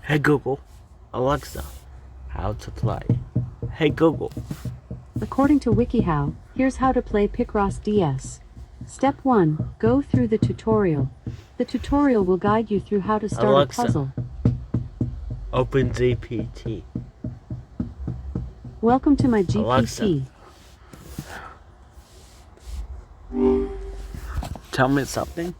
Hey Google, Alexa, how to play. Hey Google. According to WikiHow, here's how to play Picross DS. Step 1. Go through the tutorial. The tutorial will guide you through how to start Alexa. a puzzle. Open GPT. Welcome to my GPT. Alexa. Tell me something.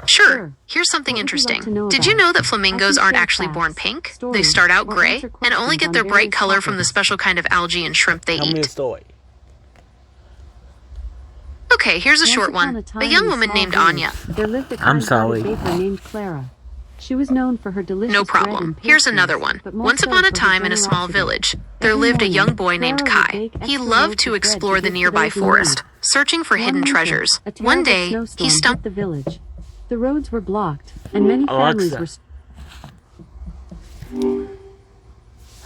Sure. Here's something What would you like interesting. to know Did you about? know that flamingos I can aren't share actually born facts, pink? They stories, start out or gray answer and only questions get on their bright various color from the topics. special kind of algae and shrimp they Tell me a eat. story. Okay, here's a Once short upon one. time A young in a woman small named village, Anya. There lived a I'm sorry. kind-hearted baker named Clara. She was known for her delicious No bread problem. and Here's pastries, another one. but more Once so upon a for her time in a small generosity. village, there Every lived a morning, young boy named Clara would Kai. bake He extra loved loaves to of bread explore to the give to nearby those in forest, need. searching for One hidden winter, treasures. a One terrible day, snowstorm he hit stumbled. the village. The roads were blocked, and many families Alexa. were.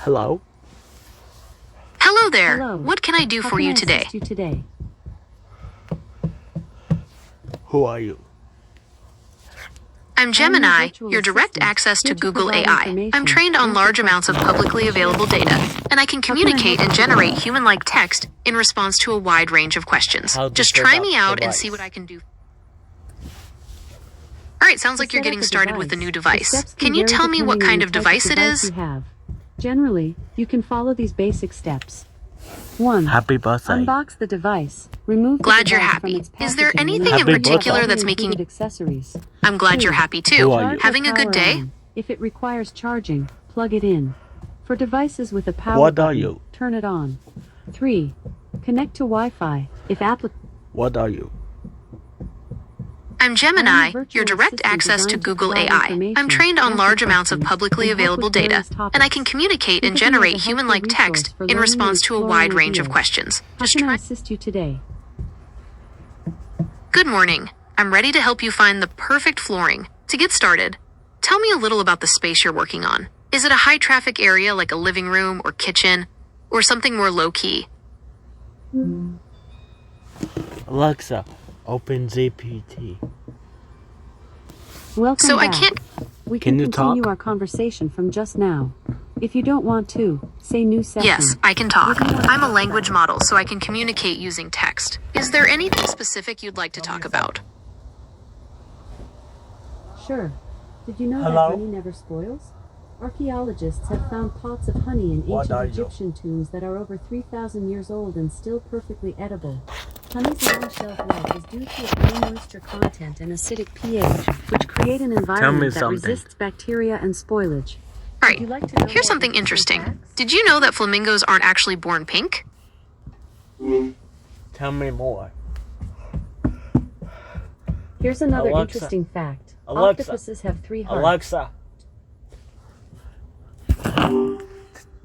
Hello? Hello there. Hello. What can I do How for can you I today? assist you today? Who are you? I'm Gemini, virtual your direct assistant, access to here to Google provide AI. information, I'm trained on answer large amounts of questions. publicly available data, and I can can I communicate help and you generate today? human-like text in response to a wide range of questions. How to Just set try up me out and device. see what I can do. Alright, sounds To like you're set up getting a started with the new The device. steps Can you vary tell me what depending on kind the of type device it is? you have. Generally, you can follow these basic steps. 1. Happy birthday. Unbox the device. Remove the Glad you're device happy. from its Is there packaging and anything in Happy install particular all the that's making... included accessories. I'm glad you're 2. happy Who too. are you? Having a good Power day? on. If it requires charging, plug it in. For devices with a power What are button, you? turn it on. 3. Connect to Wi-Fi. If applicable. What are you? I'm Gemini, virtual your direct assistant access to designed to Google provide AI. information, I'm trained on answer large amounts of questions, publicly and help available with data, various and I can topics. communicate and Think of me as a generate helpful human-like resource text for in learning and response to a exploring wide range of ideas. questions. How Just can I try. assist you today? Good morning. I'm ready to help you find the perfect flooring. To get started, tell me a little about the space you're working on. Is it a high-traffic area like a living room or kitchen, or something more low-key? Alexa, open GPT. Welcome So I back. can't... We Can can you continue talk? our conversation from just now. If you don't want to, say new session. Yes, I can talk. What do you want to I'm a talk language about? model, so I can communicate using text. Is there anything specific you'd like to talk about? Sure. Did you know Hello? that honey never spoils? Archaeologists have found pots of honey in What are ancient you? Egyptian tombs that are over 3,000 years old and still perfectly edible. Honey's long shelf life is due to its low moisture content and acidic pH, which create an environment that something. resists bacteria and spoilage. Alright, Would you like to know here's more something interesting interesting. facts? Did you know that flamingos aren't actually born pink? Tell me more. Here's another Alexa. interesting fact. Alexa. Octopuses have 3 hearts. Alexa.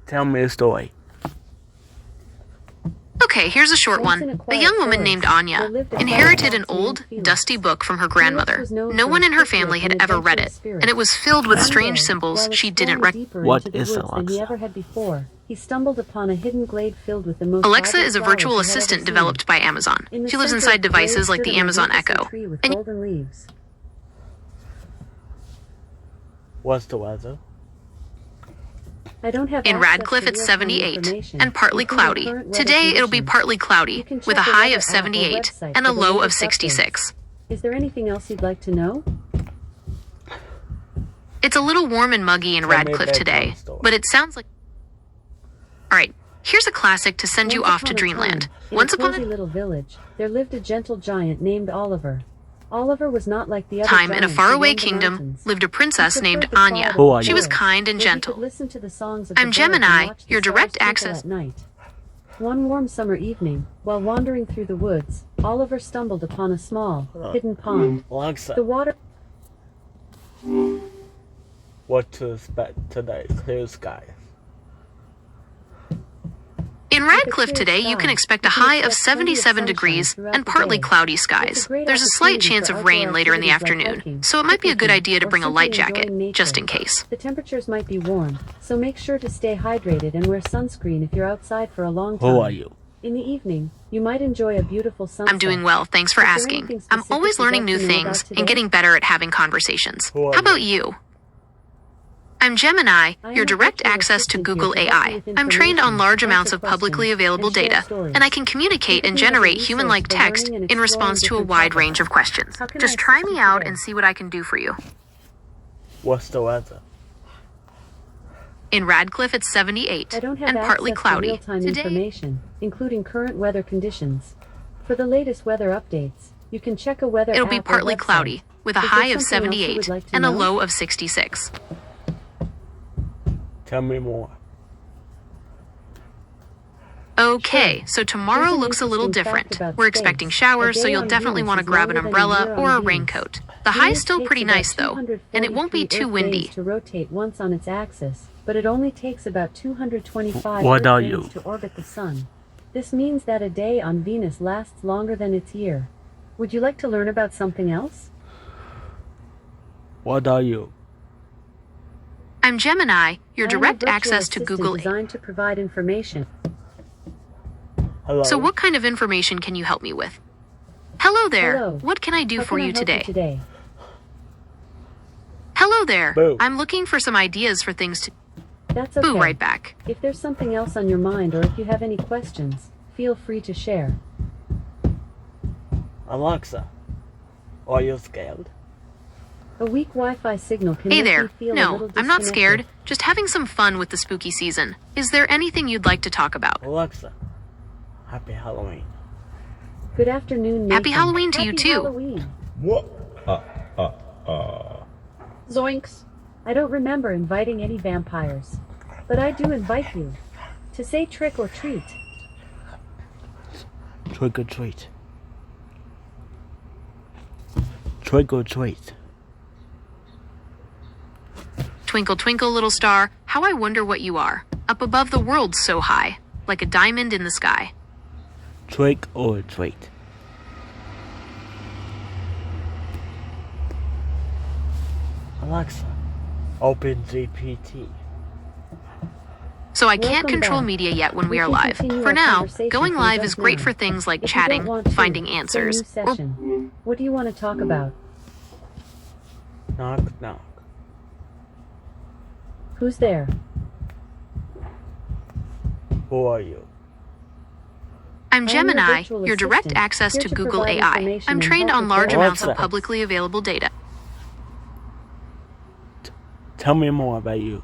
Tell me a story. Okay, here's a short Once in one. a quiet A young woman forest, named there Anya lived a inherited quiet an fox old, named Felix. dusty book from her Felix grandmother. was known No for one his in her quick wit family had and ever read adventurous it, spirit. and it was filled with One strange day, symbols while she didn't exploring recognize. deeper What into the is woods than he Alexa? ever had before, he stumbled upon a hidden glade filled with the most Alexa vibrant is a flowers virtual he had ever assistant seen. developed by Amazon. In the She lives center inside of the glade devices like stood the a Amazon magnificent Echo. tree with And golden leaves. What's the weather? I don't have in access Radcliffe, to it's real-time 78 information, and partly including cloudy. current weather Today it'll be conditions. partly You cloudy, can with a check the high weather of app or 78 website and a for the low of latest 66. updates. Is there anything else you'd like to know? It's a little warm and muggy in Tell me a Radcliffe bedtime today, story. but it sounds like... Alright, here's a classic to send you Once off to upon a dreamland. time, in Once a upon cozy a little village, there lived a gentle giant named Oliver. Oliver was not like the other time in a giants who faraway roamed the kingdom mountains. lived a He princess preferred named the quiet Anya. of Who the are you? She was forest, kind and where he gentle. could listen to the songs of I'm the birds and Gemini, watch the your stars direct twinkle access... at night. One warm summer evening, while wandering through the woods, Oliver stumbled upon a small, hidden pond. Alexa, The water what to expect today? Clear skies. In Radcliffe today, you can expect a high of 77 degrees and partly cloudy skies. There's a slight chance of rain later in the afternoon, so it might be a good idea to bring a light jacket, just in case. The temperatures might be warm, so make sure to stay hydrated and wear sunscreen if you're outside for a long time. Who are you? In the evening, you might enjoy a beautiful sunset. I'm doing well, thanks for Is there asking. anything I'm specific always you'd learning like new to know about things today? and getting better at having conversations. Who are How you? about you? I'm Gemini, I your am a direct virtual access to assistant Google here to help you AI. with I'm trained on information, large answer amounts of publicly questions, available and share data, stories. and I can Think communicate of and me as a generate resource human-like for text learning and in exploring response to a different wide topics. range of questions. How can I Just try assist me you out today? and see what I can do for you. What's the weather? In Radcliffe, it's 78 I don't have and partly access to cloudy. real-time Today, information, including current weather conditions. For the latest weather updates, you can check a weather it'll be app or partly website. cloudy with a Is there high of something else you 78 would like to and a know? low of 66. Tell me more. Okay, Sure. so tomorrow Here's an looks a little interesting fact different. about We're space. expecting A showers, so day you'll on definitely Venus want to is grab an longer than a umbrella year or on a Venus. raincoat. The high's Venus still takes pretty about nice though, and it won't be 243 too Earth windy. days to rotate once on its axis, but it only takes about 225 What Earth are days you? to orbit the Sun. This means that a day on Venus lasts longer than its year. Would you like to learn about something else? What are you? I'm Gemini, your I am a direct virtual access to assistant Google AI. designed to provide information. Hello? So what kind of information can you help me with? Hello there. Hello. What can I do How for can I you help today? Hello there. Boo. I'm looking for some ideas for things to That's okay. boo right back. If there's something else on your mind or if you have any questions, feel free to share. Alexa, are you scared? A weak Wi-Fi signal can Hey make there. you feel a little No, I'm not scared. disconnected. Just having some fun with the spooky season. Is there anything you'd like to talk about? Alexa, happy Halloween. Good afternoon, Happy Nathan. Halloween to you Happy too. Halloween. What? Zoinks. I don't remember inviting any vampires, but I do invite you to say trick or treat. Trick or treat. Trick or treat. Twinkle, twinkle, little star, how I wonder what you are. Up above the world so high, like a diamond in the sky. Trick or treat. Alexa, open GPT. So I can't Welcome control back. media yet when we We are can live. continue For our now, conversation going from live just is great now. for things like If you don't chatting, want to, finding say answers, new or session. What do you want to talk about? Knock, knock. Who's there? Who are you? I'm I am Gemini, your virtual your direct assistant, access here to to Google provide AI. information I'm and trained help on with large various amounts of topics. publicly available data. Tell me more about you.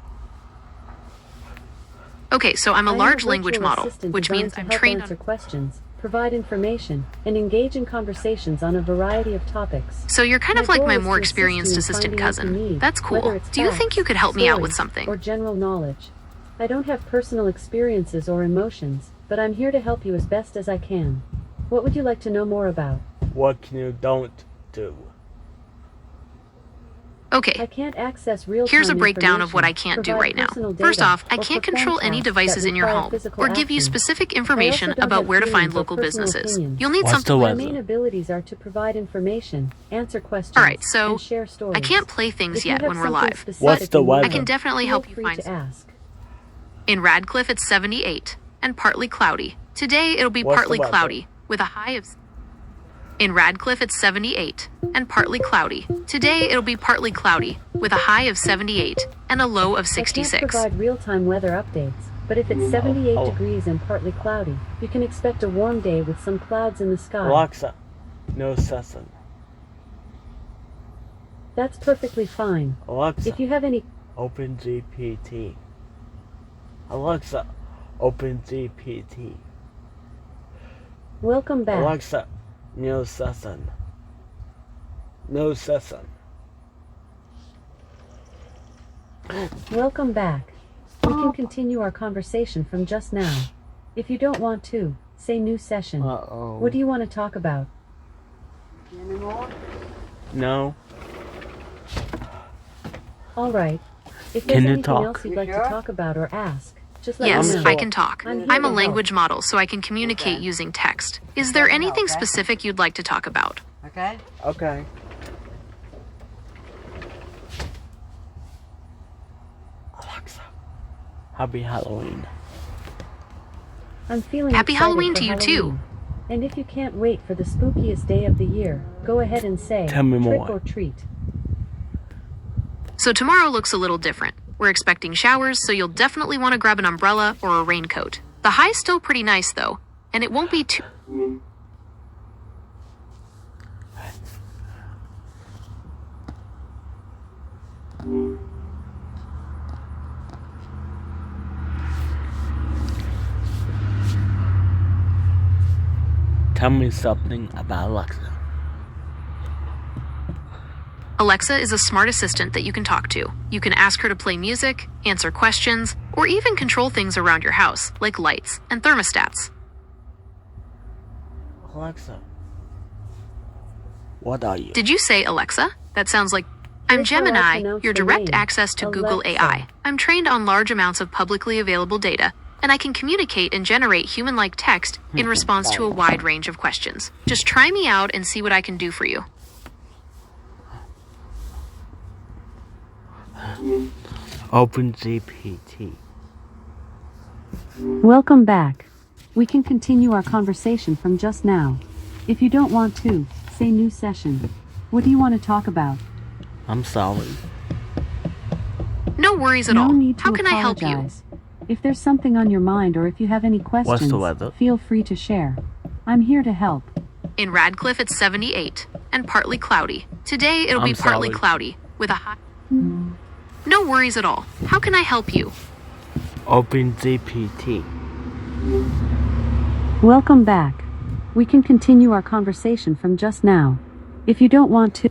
Okay, so I'm a I am large virtual language model, assistant which designed means to I'm help trained answer on. questions, provide information, and engage in conversations on a variety of topics. So you're kind of My like goal my is more to assist experienced you in assistant finding what you cousin. need, That's whether cool. it's Do you think you facts, could help me out with stories, something? or general knowledge. I don't have personal experiences or emotions, but I'm here to help you as best as I can. What would you like to know more about? What can you don't do? I Okay, can't access real-time here's a breakdown of what I information, can't do provide right now. personal First data, off, I or can't perform control any tasks devices that in your require home physical or give you action. specific I information also don't about have where to find feelings or local personal businesses. opinions. You'll need What's something. the My weather? main abilities are to provide information, answer questions, Alright, so and share stories. I can't play things If you yet have when we're something live. specific What's the you want, weather? I can definitely feel help you free find to ask. In Radcliffe, it's 78 and partly cloudy. Today, it'll be What's the partly weather? cloudy with a high of. In Radcliffe, it's 78 and partly cloudy. Today, it'll be partly cloudy with a high of 78 and a low of I 66. can't provide real-time weather updates, but if it's 78 Oh. degrees and partly cloudy, you can expect a warm day with some clouds in the sky. Alexa, no session. That's perfectly fine. Alexa, If you have any open GPT. Alexa, open GPT. welcome back. Alexa, no session. No session. Welcome back. We can continue our conversation from just now. If you don't want to, say new session. Uh-oh. What do you want to talk about? No. All right. If there's Can you anything talk? else you'd like to talk about or ask, just let Yes, me know. I can talk. I'm here I'm a to help. language model, so I can communicate using text. Is there anything specific you'd like to talk about? Okay? Okay. Alexa, happy Halloween. I'm feeling Happy excited Halloween for to you, too. Halloween. And if you can't wait for the spookiest day of the year, go ahead and say Tell me trick more. or treat. So tomorrow looks a little different. We're expecting showers, so you'll definitely want to grab an umbrella or a raincoat. The high's still pretty nice though, and it won't be too... Tell me something about Alexa. Alexa is a smart assistant that you can talk to. You can ask her to play music, answer questions, or even control things around your house, like lights and thermostats. Alexa, what are you? Did you say Alexa? That sounds like... I'm Here's how I Gemini, pronounce your the direct name. access to Google Alexa. AI. I'm trained on large amounts of publicly available data, and I can communicate and generate human-like text in response to a wide range of questions. Just try me out and see what I can do for you. OpenGPT. Welcome back. We can continue our conversation from just now. If you don't want to, say new session. What do you want to talk about? I'm sorry. No worries at No all. need to How can I help you? apologize. If there's something on your mind or if you have any questions, the weather? feel free to share. I'm here to help. In Radcliffe, it's 78 and partly cloudy. Today, it'll be I'm partly sorry. cloudy with a high... No worries at all. How can I help you? OpenGPT. Welcome back. We can continue our conversation from just now. If you don't want to...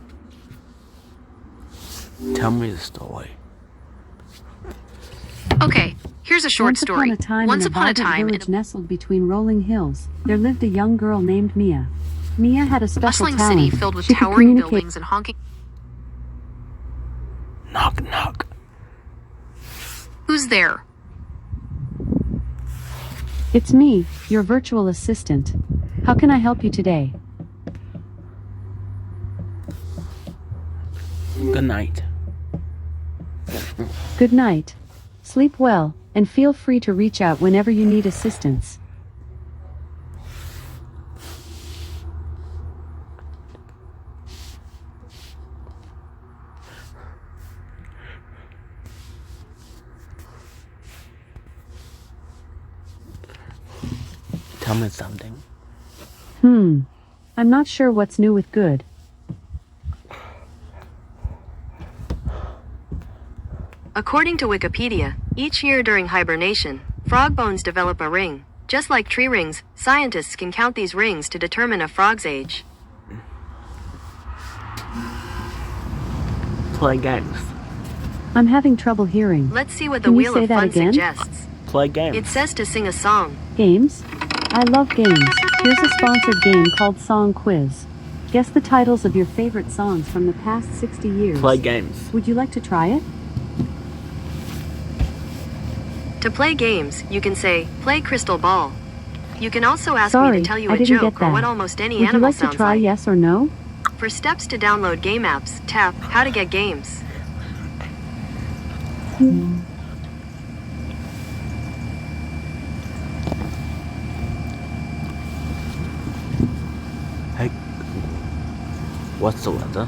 Tell me the story. Okay, here's a short Once story. upon a time, Once in a upon a vibrant time, in village nestled between rolling hills, there lived a young girl named Mia. Mia had a a special bustling talent. city filled with She could towering communicate- buildings and honking... Knock, knock. Who's there? It's me, your virtual assistant. How can I help you today? Good night. Good night. Sleep well, and feel free to reach out whenever you need assistance. Tell me something. I'm not sure what's new with good. According to Wikipedia, each year during hibernation, frog bones develop a ring. Just like tree rings, scientists can count these rings to determine a frog's age. Play games. I'm having trouble hearing. Let's see what the Can you Wheel say of that Fun again? suggests. Play games. It says to sing a song. Games? I love games. Here's a sponsored game called Song Quiz. Guess the titles of your favorite songs from the past 60 years. Play games. Would you like to try it? To play games, you can say, play crystal ball. You can also ask me Sorry, to tell you I a didn't joke get that. or what almost any Would you animal like to sounds try like. yes or no? For steps to download game apps, tap How to Get Games. Hey, what's the weather?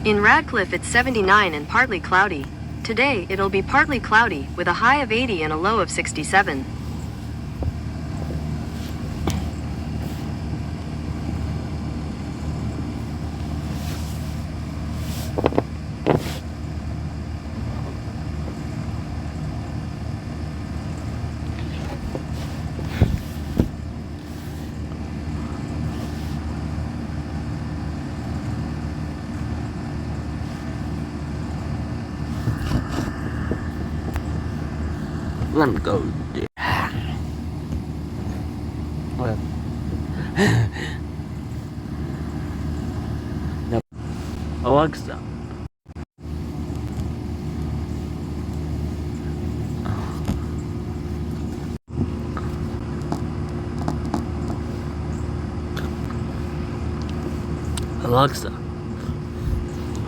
In Radcliffe, it's 79 and partly cloudy. Today, it'll be partly cloudy with a high of 80 and a low of 67. Let me go. Well. No. Alexa. Alexa.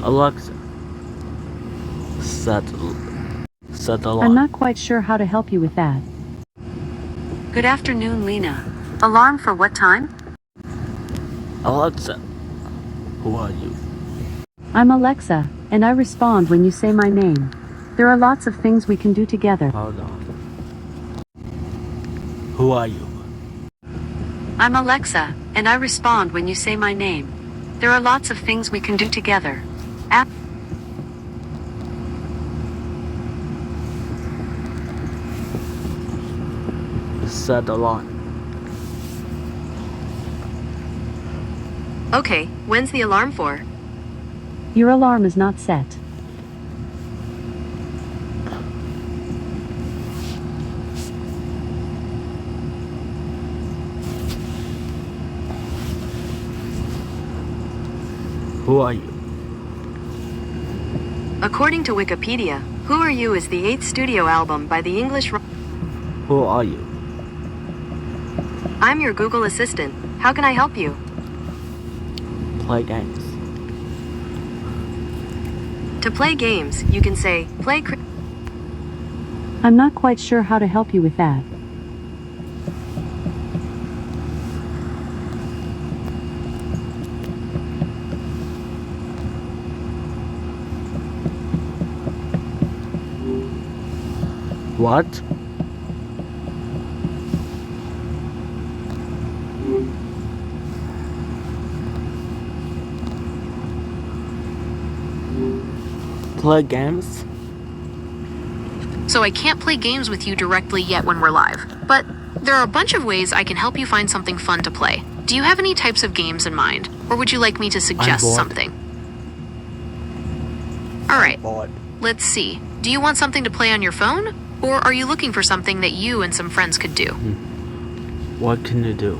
Alexa. Set alarm. I'm not quite sure how to help you with that. Good afternoon, Lena. Alarm for what time? Alexa. Who are you? I'm Alexa, and I respond when you say my name. There are lots of things we can do together. Hold on. Who are you? I'm Alexa, and I respond when you say my name. There are lots of things we can do together. Set alarm. Okay, when's the alarm for? Your alarm is not set. Who are you? According to Wikipedia, Who Are You is the 8th studio album by the English. Who are you? I'm your Google Assistant. How can I help you? Play games. To play games, you can say, play. I'm not quite sure how to help you with that. What? Play games? So I can't play games with you directly yet when we're live, but there are a bunch of ways I can help you find something fun to play. Do you have any types of games in mind, or would you like me to suggest bored. something? Alright, Bored. let's see. Do you want something to play on your phone, or are you looking for something that you and some friends could do? What can you do?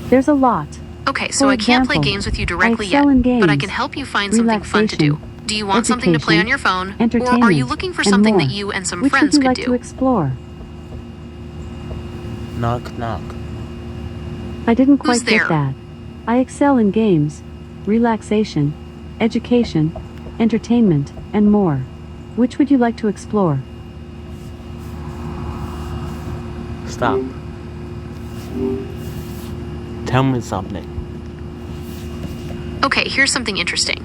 There's a lot. Okay, so For I can't play example, games with you directly I yet, excel in but I games, can help you find something fun to do. relaxation, Do you want something to play on your phone, or are you entertainment, looking for and something more. that you and some Which would friends you could like do? to explore? Knock knock. I didn't Who's quite there? get that. I excel in games, relaxation, education, entertainment, and more. Which would you like to explore? Stop. Tell me something. Okay, here's something interesting.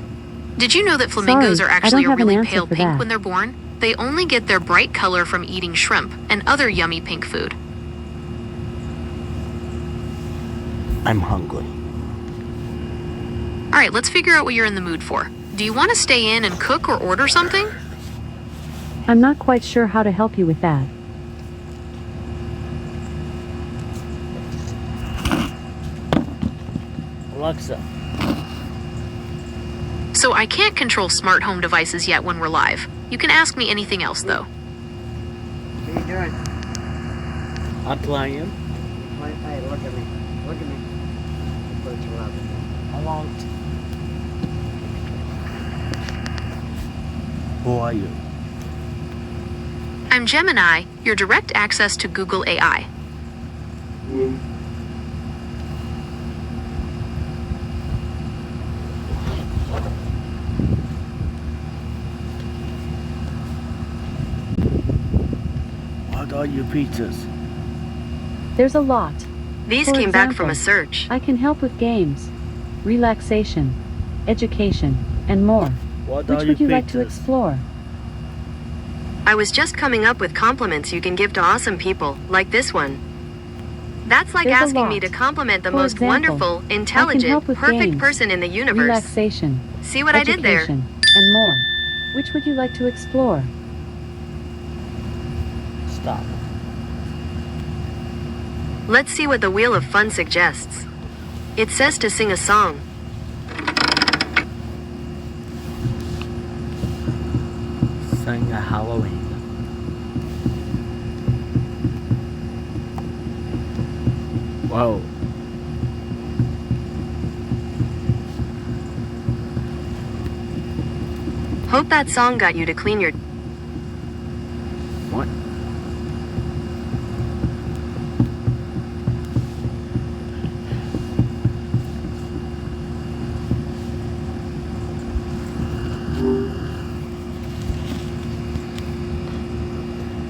Did you know that flamingos Sorry, are I actually don't a have an really answer pale for pink that. when they're born? They only get their bright color from eating shrimp and other yummy pink food. I'm hungry. Alright, let's figure out what you're in the mood for. Do you want to stay in and cook or order something? I'm not quite sure how to help you with that. Alexa. So I can't control smart home devices yet when we're live. You can ask me anything else though. What are you doing? I'm playing. Hey, look at me. Look at me. Put your love in there. I won't. Who are you? I'm Gemini, your direct access to Google AI. What are your pizzas? There's a lot. These For came back from a example, search. I can help with games, relaxation, education, and more. What Which are would your you like to pizzas? explore? I was just coming up with compliments you can give to awesome people, like this one. That's like There's a asking me lot. to compliment the For most example, wonderful, help intelligent, with perfect games, person in the universe. Relaxation, See what I did there? education, and more. Which would you like to explore? Stop. Let's see what the Wheel of Fun suggests. It says to sing a song. Sing a Halloween. Whoa. Hope that song got you to clean your. What?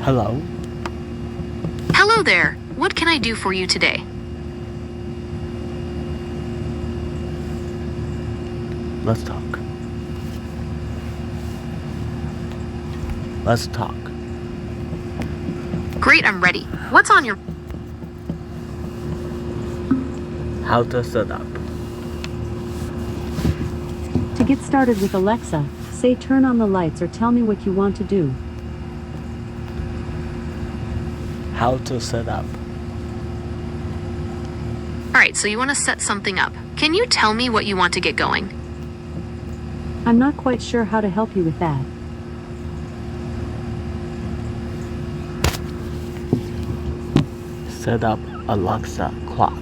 Hello? Hello there. What can I do for you today? Let's talk. Let's talk. Great, I'm ready. What's on your... How to set up. To get started with Alexa, say turn on the lights or tell me what you want to do. How to set up. Alright, so you want to set something up. Can you tell me what you want to get going? I'm not quite sure how to help you with that. Set up Alexa clock.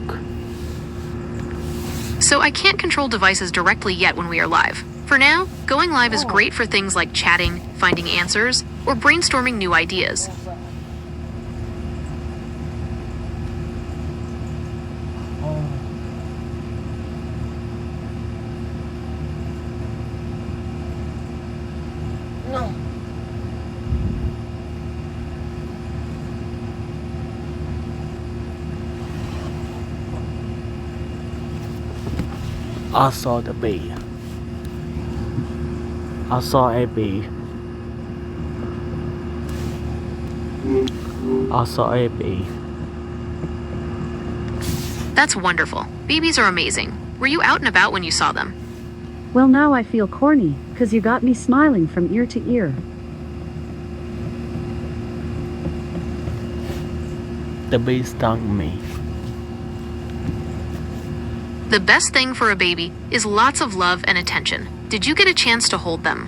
So I can't control devices directly yet when we are live. For now, going live is great for things like chatting, finding answers, or brainstorming new ideas. No. I saw the bee. I saw a bee. I saw a bee. That's wonderful. Babies are amazing. Were you out and about when you saw them? Well, now I feel corny, 'cause you got me smiling from ear to ear. The bee stung me. The best thing for a baby is lots of love and attention. Did you get a chance to hold them?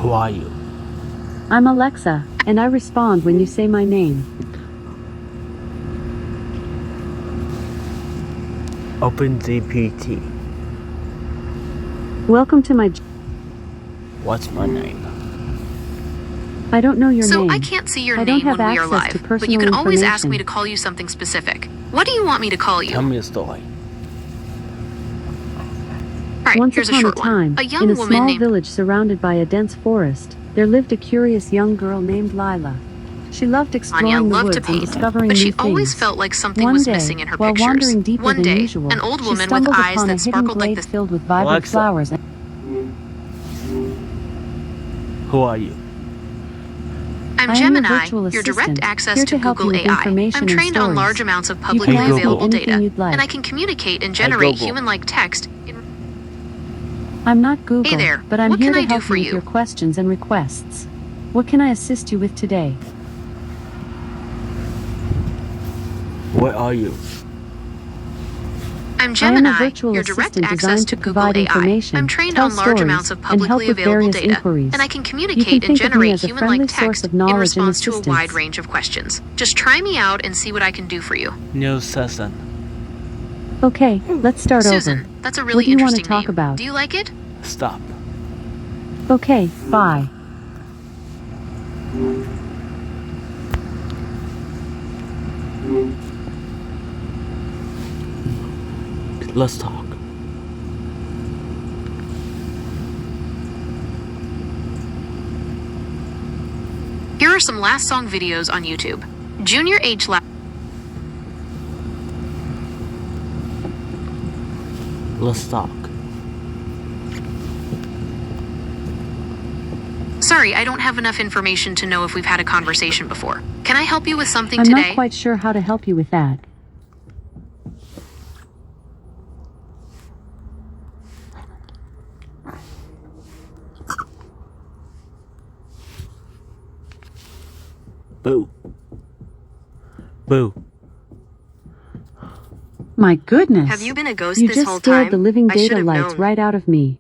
Who are you? I'm Alexa, and I respond when you say my name. Open GPT. Welcome to my... What's my name? I don't know your So name. I can't see your I don't name when have we are access to live, but you personal can always ask information. me to call you something specific. What do you want me to call you? Tell me a story. Alright, Once here's a upon a short time, one. A young in a woman small named... village surrounded by a dense forest, there lived a curious young girl named Lila. She loved exploring Anya the loved woods to and paint, discovering but new she things. always felt like something One was day, missing in her while pictures. wandering deeper One than day, usual, an old she woman with stumbled eyes upon a that hidden sparkled like glade this. filled with vibrant Alexa. flowers. And Who are you? I'm I am your Gemini, virtual your direct assistant, access here to to help Google you with AI. information I'm and trained on stories. large amounts of You publicly can ask me available anything data, you'd like. and I can communicate and generate Google. human-like text. I'm not Google, Hey there, but I'm what here can to I do help for you with you? your questions and requests. What can I assist you with today? Where are you? I'm I am a Gemini, virtual your direct assistant access designed to to Google provide AI. information, I'm trained tell on large stories, amounts of and help publicly with available various data, inquiries. and I can You communicate can and think of me generate as a human-like friendly source text of in knowledge and response to a wide assistance. range of questions. Just try me out and see what I can do for you. New session. Okay, let's start Susan, over. that's a What really do you want to interesting talk name. about? Do you like it? Stop. Okay, bye. Let's talk. Here are some last song videos on YouTube. Junior H. Let's talk. Sorry, I don't have enough information to know if we've had a conversation before. Can I help you with something I'm today? not quite sure how to help you with that. Boo. Boo. My goodness. Have you been a ghost You this just whole scared time? the living I should data have lights known. right out of me.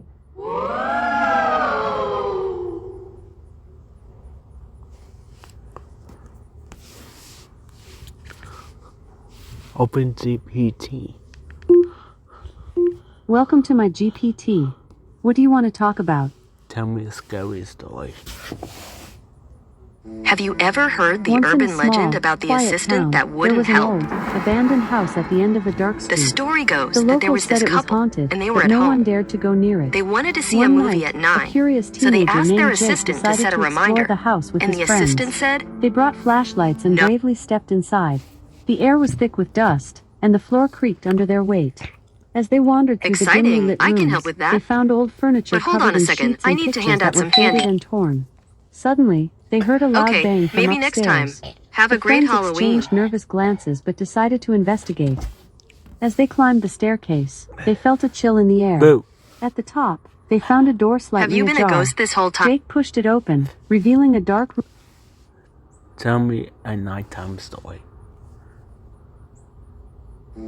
Open GPT. Welcome to my GPT. What do you want to talk about? Tell me a scary story. Have you ever heard the Once in a urban small, legend about the quiet assistant town, that there wouldn't was an help? old, abandoned house at the end of a dark street. The story goes The that there locals was this said it was couple, haunted, and they were but at no one home. dared to go near it. They wanted to see One a movie night, at 9, a curious so they teenager asked their named Jake assistant to decided set a to reminder. explore the house with And his the friends. assistant said, They brought flashlights and No. bravely stepped inside. The air was thick with dust, and the floor creaked under their weight. As they wandered through the dimly Exciting. lit I rooms, can help with that. they found old furniture But hold covered on a in second. sheets I and need to pictures hand out that were some faded candy. and torn. Suddenly, they heard a loud Okay, bang from maybe next time. upstairs. Have a The great friends Halloween. exchanged nervous glances but decided to investigate. As they climbed the staircase, they felt a chill in the air. Boo. At the top, they found a door Have slightly you been a ajar. ghost this whole time? Jake pushed it open, revealing a dark room. Tell me a nighttime story.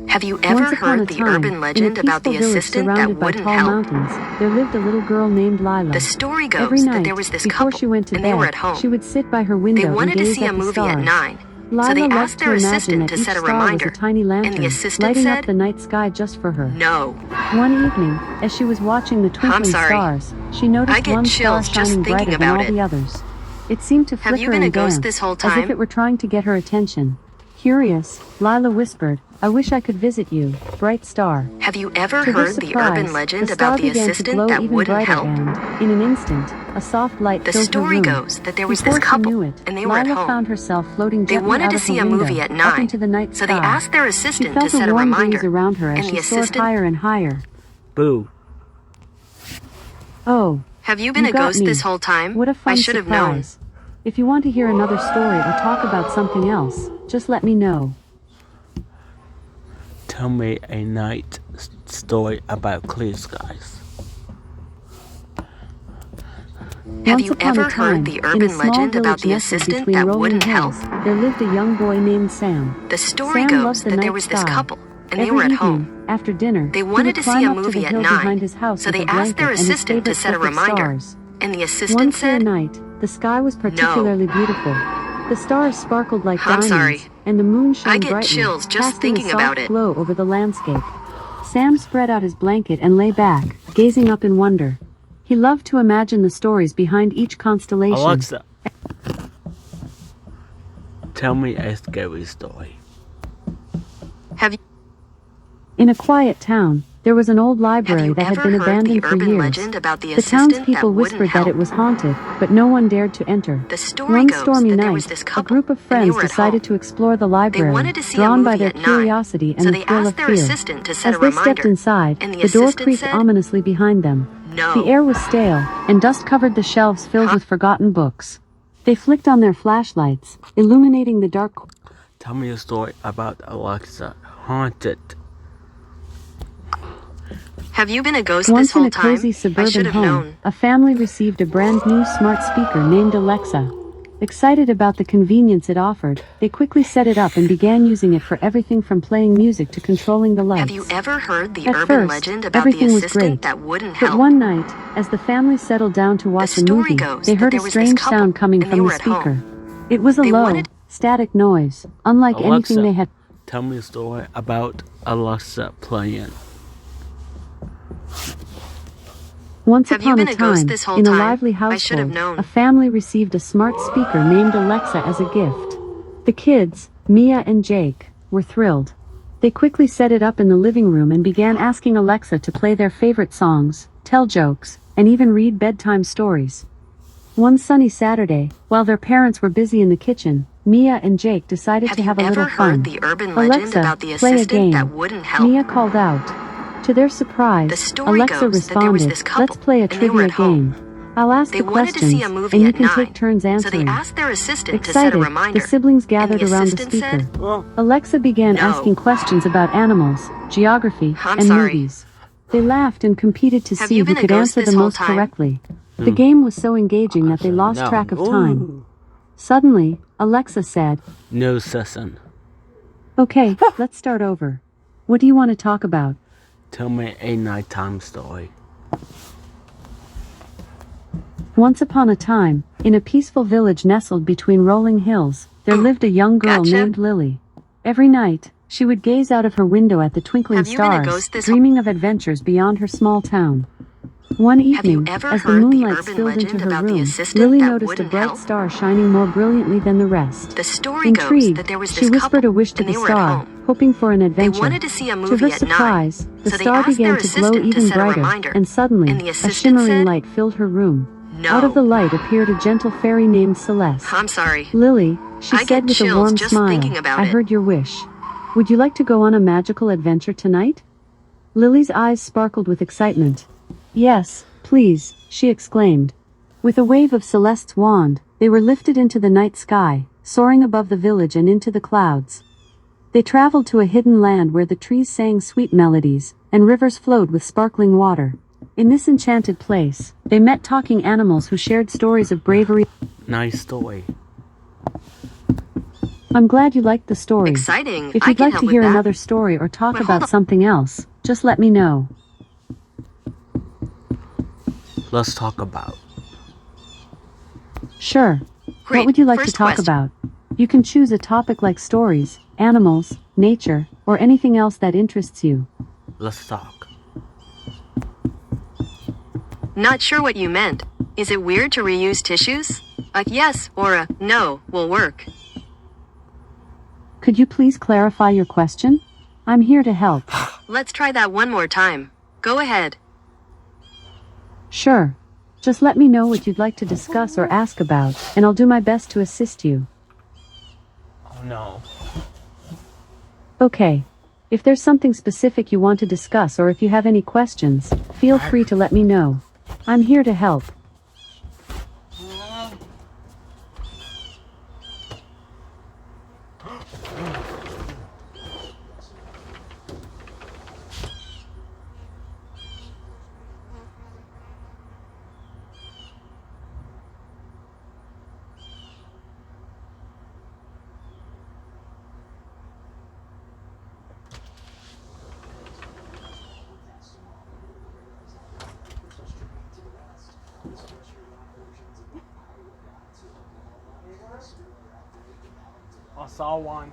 Have you ever Once upon heard a the time, urban legend in a about the peaceful village assistant that surrounded by wouldn't tall help? mountains, there lived a little girl named Lila. The story goes Every night, that there was this before couple, she went to and bed, they were at home. she would sit by her window They wanted and to gaze see a at the movie stars. at 9, Lila so they loved asked to their imagine assistant that to each set a star was reminder. a tiny lantern, assistant lighting up said, the night sky just for her. No. One evening, as she was watching the twinkling sorry. stars, she I noticed get one star chills just shining thinking brighter than about all it. the others. It seemed to Have you flicker been a and ghost dance, this whole as if time? it were trying to get her attention. Curious, Lila whispered, "I wish I could visit you, bright star." Have you ever To her heard the surprise, urban legend the star about the began to assistant glow that even wouldn't brighter help? and, in an instant, a soft light The filled her story room. goes that there was Before this she couple, knew it, and they were at Lila home. found herself floating They gently wanted out to of see her a window, movie at up 9, into the night so sky. they asked their She assistant felt to set a warm reminder. breeze around her as And she the soared assistant- higher and higher. Boo. Oh, Have you been you a got ghost me. this whole time? What a fun I should have known. surprise. If you want to hear another story or talk about something else, just let me know. Tell me a night story about clear skies. Have Once you upon ever a time, heard the in a urban small legend about village the nestled assistant between that rolling wouldn't hills, help? there lived a young boy named Sam. The story Sam goes loved the that there night was this sky. couple, and they Every were at evening, home. after dinner, They he wanted would to see climb a up to movie the at hill 9, behind his house so with they a asked their blanket and his assistant to favorite set a book of reminder. stars. And the One assistant clear said, night, the sky was particularly beautiful. The stars sparkled like I'm diamonds, sorry. and the moon shone I get brightly, chills just casting thinking a soft about it. glow over the landscape. Sam spread out his blanket and lay back, gazing up in wonder. He loved to imagine the stories behind each constellation. Alexa. Tell me a scary story. Have you In a quiet town, there was an old Have library you that had ever been heard abandoned the for urban years. legend about the The assistant that townspeople wouldn't whispered that help? it was haunted, but no one dared to enter. The story One goes stormy that there night, was this a couple, group of and they friends were at decided home. to explore the library, wanted to see a drawn by movie their at 9, curiosity and so the they thrill asked of their fear. assistant to set As a they stepped reminder, inside, and the the door assistant creaked said, ominously behind them. No. The air was stale, and dust covered the shelves filled Huh? with forgotten books. They flicked on their flashlights, illuminating the dark. Tell me a story about Alexa. Haunted. Have you been a ghost Once this whole in a time? cozy I should suburban have home, known. a family received a brand new smart speaker named Alexa. Excited about the convenience it offered, they quickly set it up and began using it for everything from playing music to controlling the lights. Have you ever heard the At urban first, legend about the everything was assistant great. that wouldn't But help? one night, as the family settled down to watch a story movie, goes they that heard there a was this strange couple, sound coming and they from the were at home. speaker. It was a They low, wanted- static noise, unlike anything Alexa. they had. Tell me a story about Alexa playing. Once Have you upon been a a ghost time, this whole in a time? lively I should have household, known. a family received a smart speaker named Alexa as a gift. The kids, Mia and Jake, were thrilled. They quickly set it up in the living room and began asking Alexa to play their favorite songs, tell jokes, and even read bedtime stories. One sunny Saturday, while their parents were busy in the kitchen, Mia and Jake decided Have to you have a ever little fun. heard the urban legend Alexa, about the play a assistant game. that wouldn't help? Mia called out. To their surprise, The story Alexa goes that there was responded, this couple, "Let's play a and they were trivia at home. game. I'll ask They the wanted to questions, see a movie and you at can 9, take turns so they answering." asked their assistant to set a Excited, reminder. the siblings gathered and the around the assistant speaker. said, Alexa began No. asking questions about animals, geography, I'm and sorry. movies. They laughed and competed to Have see you who been a could ghost answer this the whole most time? correctly. The game was so engaging that they lost No. track of time. Ooh. Suddenly, Alexa said, No session. "Okay, let's start over. What do you want to talk about?" Tell me a nighttime story. Once upon a time, in a peaceful village nestled between rolling hills, there lived a young girl Gotcha. named Lily. Every night, she would gaze out of her window at the twinkling Have you been a stars, ghost this dreaming of adventures beyond her small town. One Have you evening, ever as the heard the moonlight urban spilled into legend her about the room, assistant Lily that noticed a wouldn't bright help? star shining more brilliantly than the rest. The story goes Intrigued, that there was she this whispered couple, a wish to and the they were at star, home. hoping for an They adventure. wanted to see a To movie her at 9, surprise, the so they star asked began their to glow assistant to even set a brighter, reminder. and suddenly, And the a assistant shimmering said, light filled her room. No. Out of the light appeared a gentle fairy named Celeste. I'm sorry. "Lily," she I said get with a chills warm just smile, thinking about "I it." heard your wish. Would you like to go on a magical adventure tonight?" Lily's eyes sparkled with excitement. Yes, please, she exclaimed. With a wave of Celeste's wand, they were lifted into the night sky, soaring above the village and into the clouds. They traveled to a hidden land where the trees sang sweet melodies, and rivers flowed with sparkling water. In this enchanted place, they met talking animals who shared stories of bravery. Nice story. I'm glad you liked the story. Exciting. If I you'd can like help to with hear that. another story or talk Wait, hold about on. something else, just let me know. Let's talk about. Sure. Great. What would you like to First talk question. about? You can choose a topic like stories, animals, nature, or anything else that interests you. Let's talk. Not sure what you meant. Is it weird to reuse tissues? A yes or a no will work. Could you please clarify your question? I'm here to help. Let's try that one more time. Go ahead. Sure. Just let me know what you'd like to discuss or ask about, and I'll do my best to assist you. Oh no. Okay. If there's something specific you want to discuss or if you have any questions, feel free to let me know. I'm here to help. I saw one.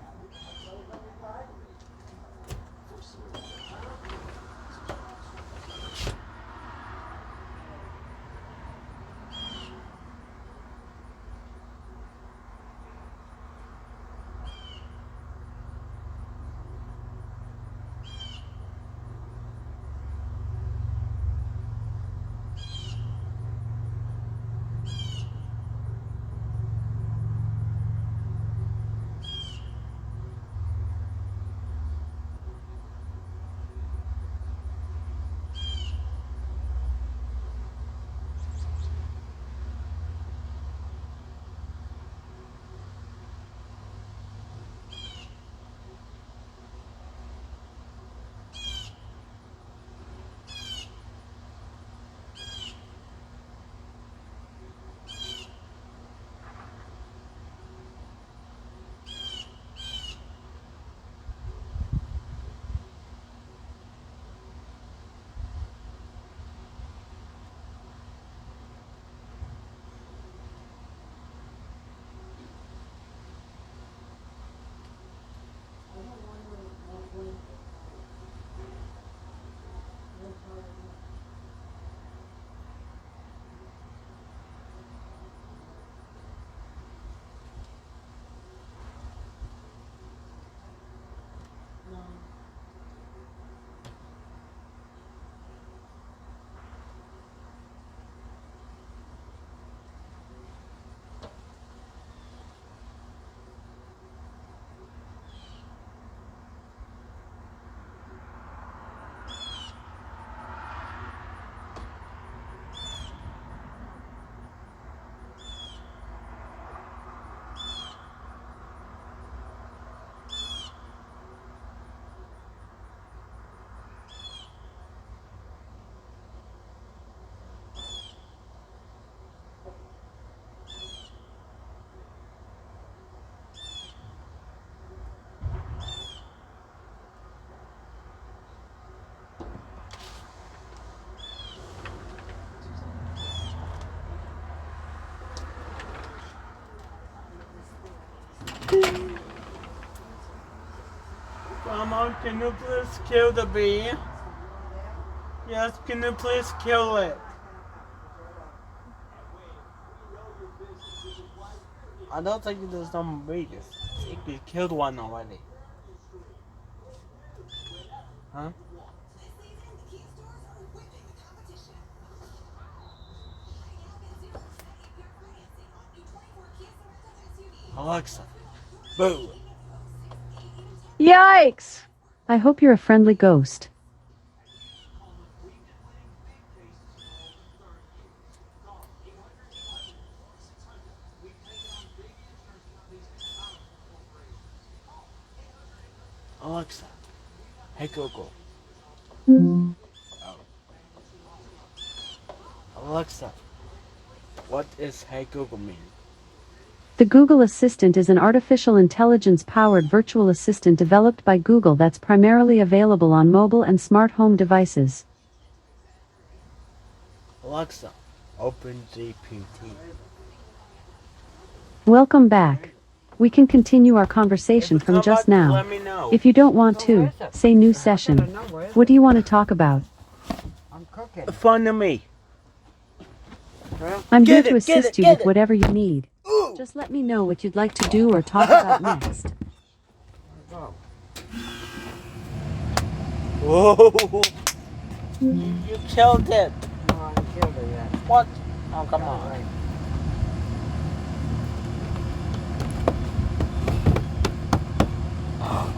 Grandma, can you please kill the bee? Yes, can you please kill it? I don't think there's some bees. I think we killed one already. Huh? Alexa. Boo. Yikes! I hope you're a friendly ghost. Alexa. Hey Google. Alexa. What is Hey Google mean? The Google Assistant is an artificial intelligence-powered virtual assistant developed by Google that's primarily available on mobile and smart home devices. Alexa. Open GPT. Welcome back. We can continue our conversation from just now. Let me know. If you don't want to, say new session. What do you want to talk about? I'm cooking. Fun to me. Well, I'm here Get to it, get assist it, you get with it. whatever you need. Just let me know what you'd like to do or talk about next. go. Whoa! You killed it. No, I haven't killed her yet. What? Oh, come on. Right.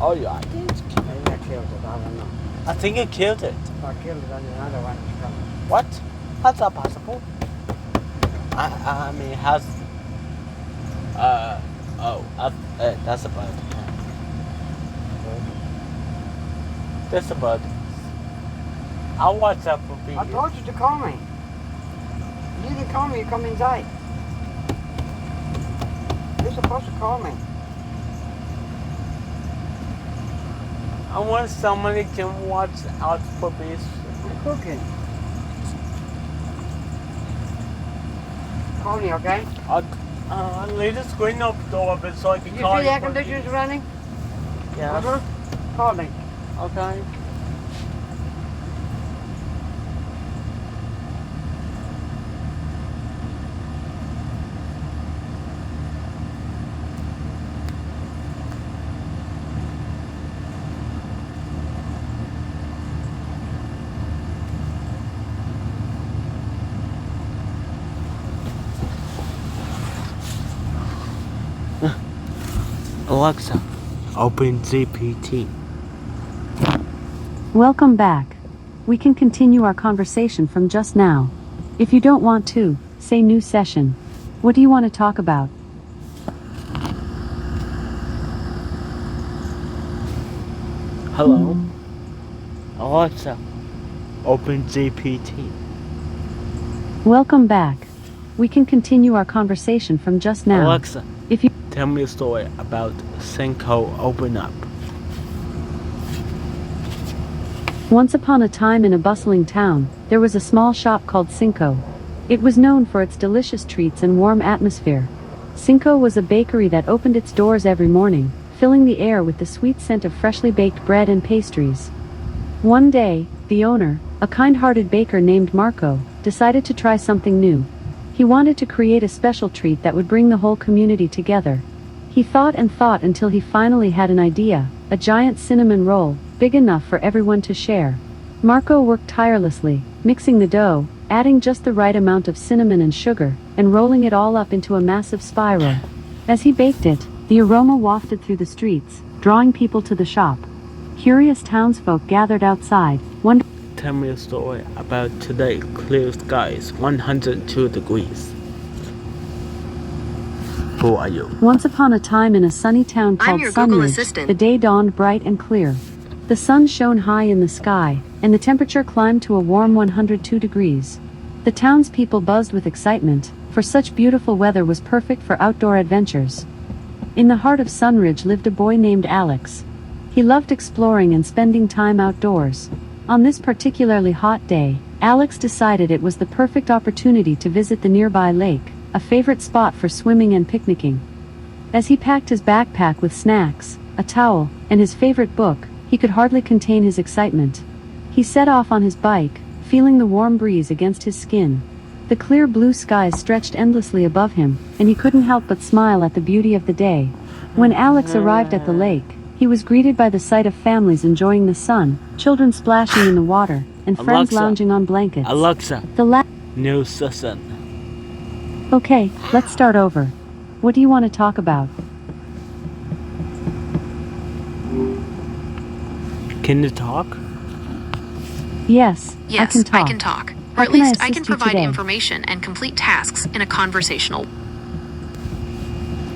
Oh, yeah, I did. Maybe I killed it. I don't know. I think you killed it. If I killed it, then another one is coming. What? How's that possible? I mean, how's... that's a bird. That's a bird. I'll watch that for I video. told you to call me. You didn't call me, you come inside. You're supposed to call me. I want somebody can watch out for bees. I'm cooking. Call me, okay? I'll leave the screen up door but so I can You call see the air for conditioners bees. running? Yeah. Uh-huh. Call me. Okay. Alexa, open GPT. Welcome back. We can continue our conversation from just now. If you don't want to, say new session. What do you want to talk about? Hello? Alexa, open GPT. Welcome back. We can continue our conversation from just now. Alexa, If you tell me a story about Cinco Open Up. Once upon a time in a bustling town, there was a small shop called Cinco. It was known for its delicious treats and warm atmosphere. Cinco was a bakery that opened its doors every morning, filling the air with the sweet scent of freshly baked bread and pastries. One day, the owner, a kind-hearted baker named Marco, decided to try something new. He wanted to create a special treat that would bring the whole community together. He thought and thought until he finally had an idea, a giant cinnamon roll, big enough for everyone to share. Marco worked tirelessly, mixing the dough, adding just the right amount of cinnamon and sugar, and rolling it all up into a massive spiral. As he baked it, the aroma wafted through the streets, drawing people to the shop. Curious townsfolk gathered outside, wondering. Tell me a story about today. Clear skies, 102 degrees. Who are you? Once upon a time in a sunny town I'm called your Google Sunridge, Assistant. the day dawned bright and clear. The sun shone high in the sky, and the temperature climbed to a warm 102 degrees. The townspeople buzzed with excitement, for such beautiful weather was perfect for outdoor adventures. In the heart of Sunridge lived a boy named Alex. He loved exploring and spending time outdoors. On this particularly hot day, Alex decided it was the perfect opportunity to visit the nearby lake, a favorite spot for swimming and picnicking. As he packed his backpack with snacks, a towel, and his favorite book, he could hardly contain his excitement. He set off on his bike, feeling the warm breeze against his skin. The clear blue skies stretched endlessly above him, and he couldn't help but smile at the beauty of the day. When Alex arrived at the lake, he was greeted by the sight of families enjoying the sun, children splashing in the water, and friends Alexa. lounging on blankets. Alexa, The new session. Okay, let's start over. What do you want to talk about? Can you talk? Yes, Yes, I can talk. talk. Or How at can I least I assist can you provide today? information and complete tasks in a conversational.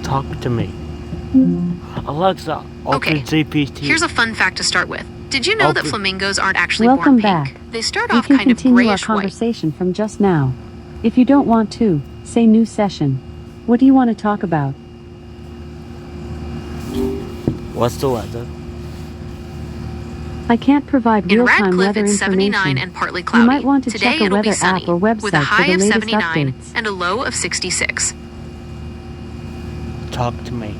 Talk to me. Alexa, open Okay, GPT. here's a fun fact to start with. Did you know that Open- flamingos aren't actually Welcome born pink? back. They start We off can kind of continue our grayish white. conversation from just now. If you don't want to, say new session. What do you want to talk about? What's the weather? I can't provide In real-time Radcliffe, weather it's 79 information. and partly You cloudy. might want to Today check a it'll be weather sunny, app or website with a for high the of latest 79 updates. and a low of 66. Talk to me.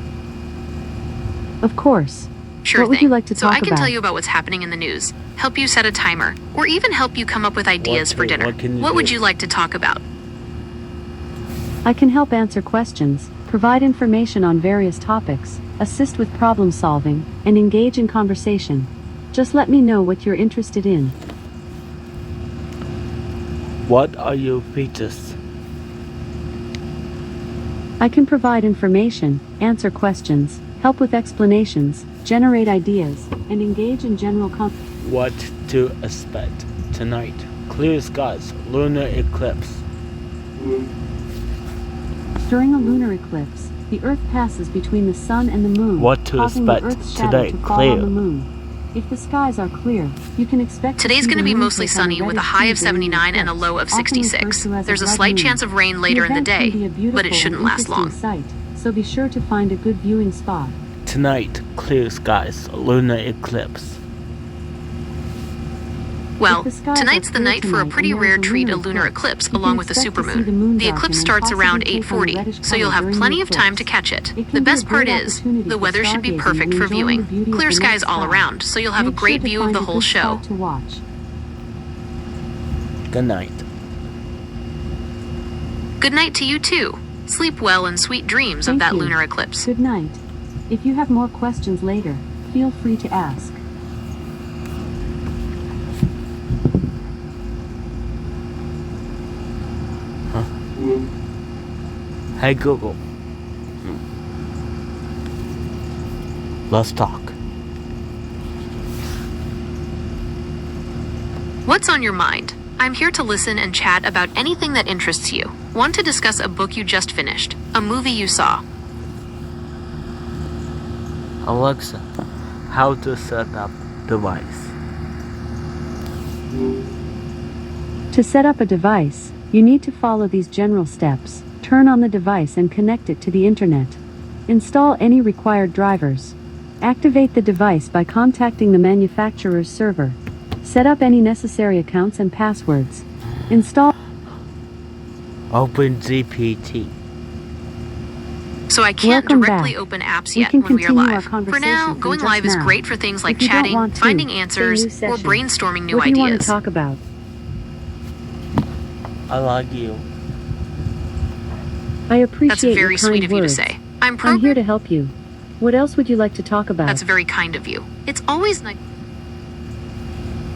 Of course. Sure What would thing. you like to so talk I can tell about? you about what's happening in the news, help you set a timer, or even help you come up with ideas for dinner. what can you What would do? you like to talk about? I can help answer questions, provide information on various topics, assist with problem solving, and engage in conversation. Just let me know what you're interested in. What are your features? I can provide information, answer questions, help with explanations, generate ideas, and engage in general What to expect tonight? Clear skies, lunar eclipse. During a lunar eclipse, the Earth passes between the Sun and the Moon, What to causing expect the Earth's shadow today? to fall Clear. on the Moon. If the skies are clear, you can expect to Today's see going to the be moon mostly take on sunny with a reddish high hue of during the 79 and a eclipse, low of often referred 66. to as There's a blood slight moon. chance of rain The later in the event can day, be a but beautiful it shouldn't and last interesting long. sight, so be sure to find a good viewing spot. Tonight, clear skies, lunar eclipse. Well, If the skies tonight's are the clear night for a tonight pretty and there rare is a treat, a lunar lunar eclipse, eclipse, you along can with a expect to see supermoon. the moon The darken eclipse and starts possibly around take on a 8:40, reddish so you'll color have during plenty the of time to eclipse. catch it. It can The be a best part great is, opportunity the for weather should be stargazing perfect and for enjoying viewing. the beauty of Clear the skies night all sky. around, so you'll have a Make great sure to view of find the a whole good show. spot to watch. Good night. Good night to you too. Sleep well and sweet dreams of Thank that you. lunar eclipse. Good night. If you have more questions later, feel free to ask. Hey Google. Let's talk. What's on your mind? I'm here to listen and chat about anything that interests you. Want to discuss a book you just finished? A movie you saw? Alexa, how to set up device. To set up a device, you need to follow these general steps. Turn on the device and connect it to the internet. Install any required drivers. Activate the device by contacting the manufacturer's server. Set up any necessary accounts and passwords. Install. Open GPT. So I can't Welcome directly back. open apps We yet can when we are continue our live. For conversation now, from going just live is now. great for things like If you don't chatting, want to, finding say answers, new or session. brainstorming new What do you want to ideas. talk about? I like you. I appreciate That's your very kind sweet of you to words. say. I'm here to help you. What else would you like to talk about? That's very kind of you. It's always nice.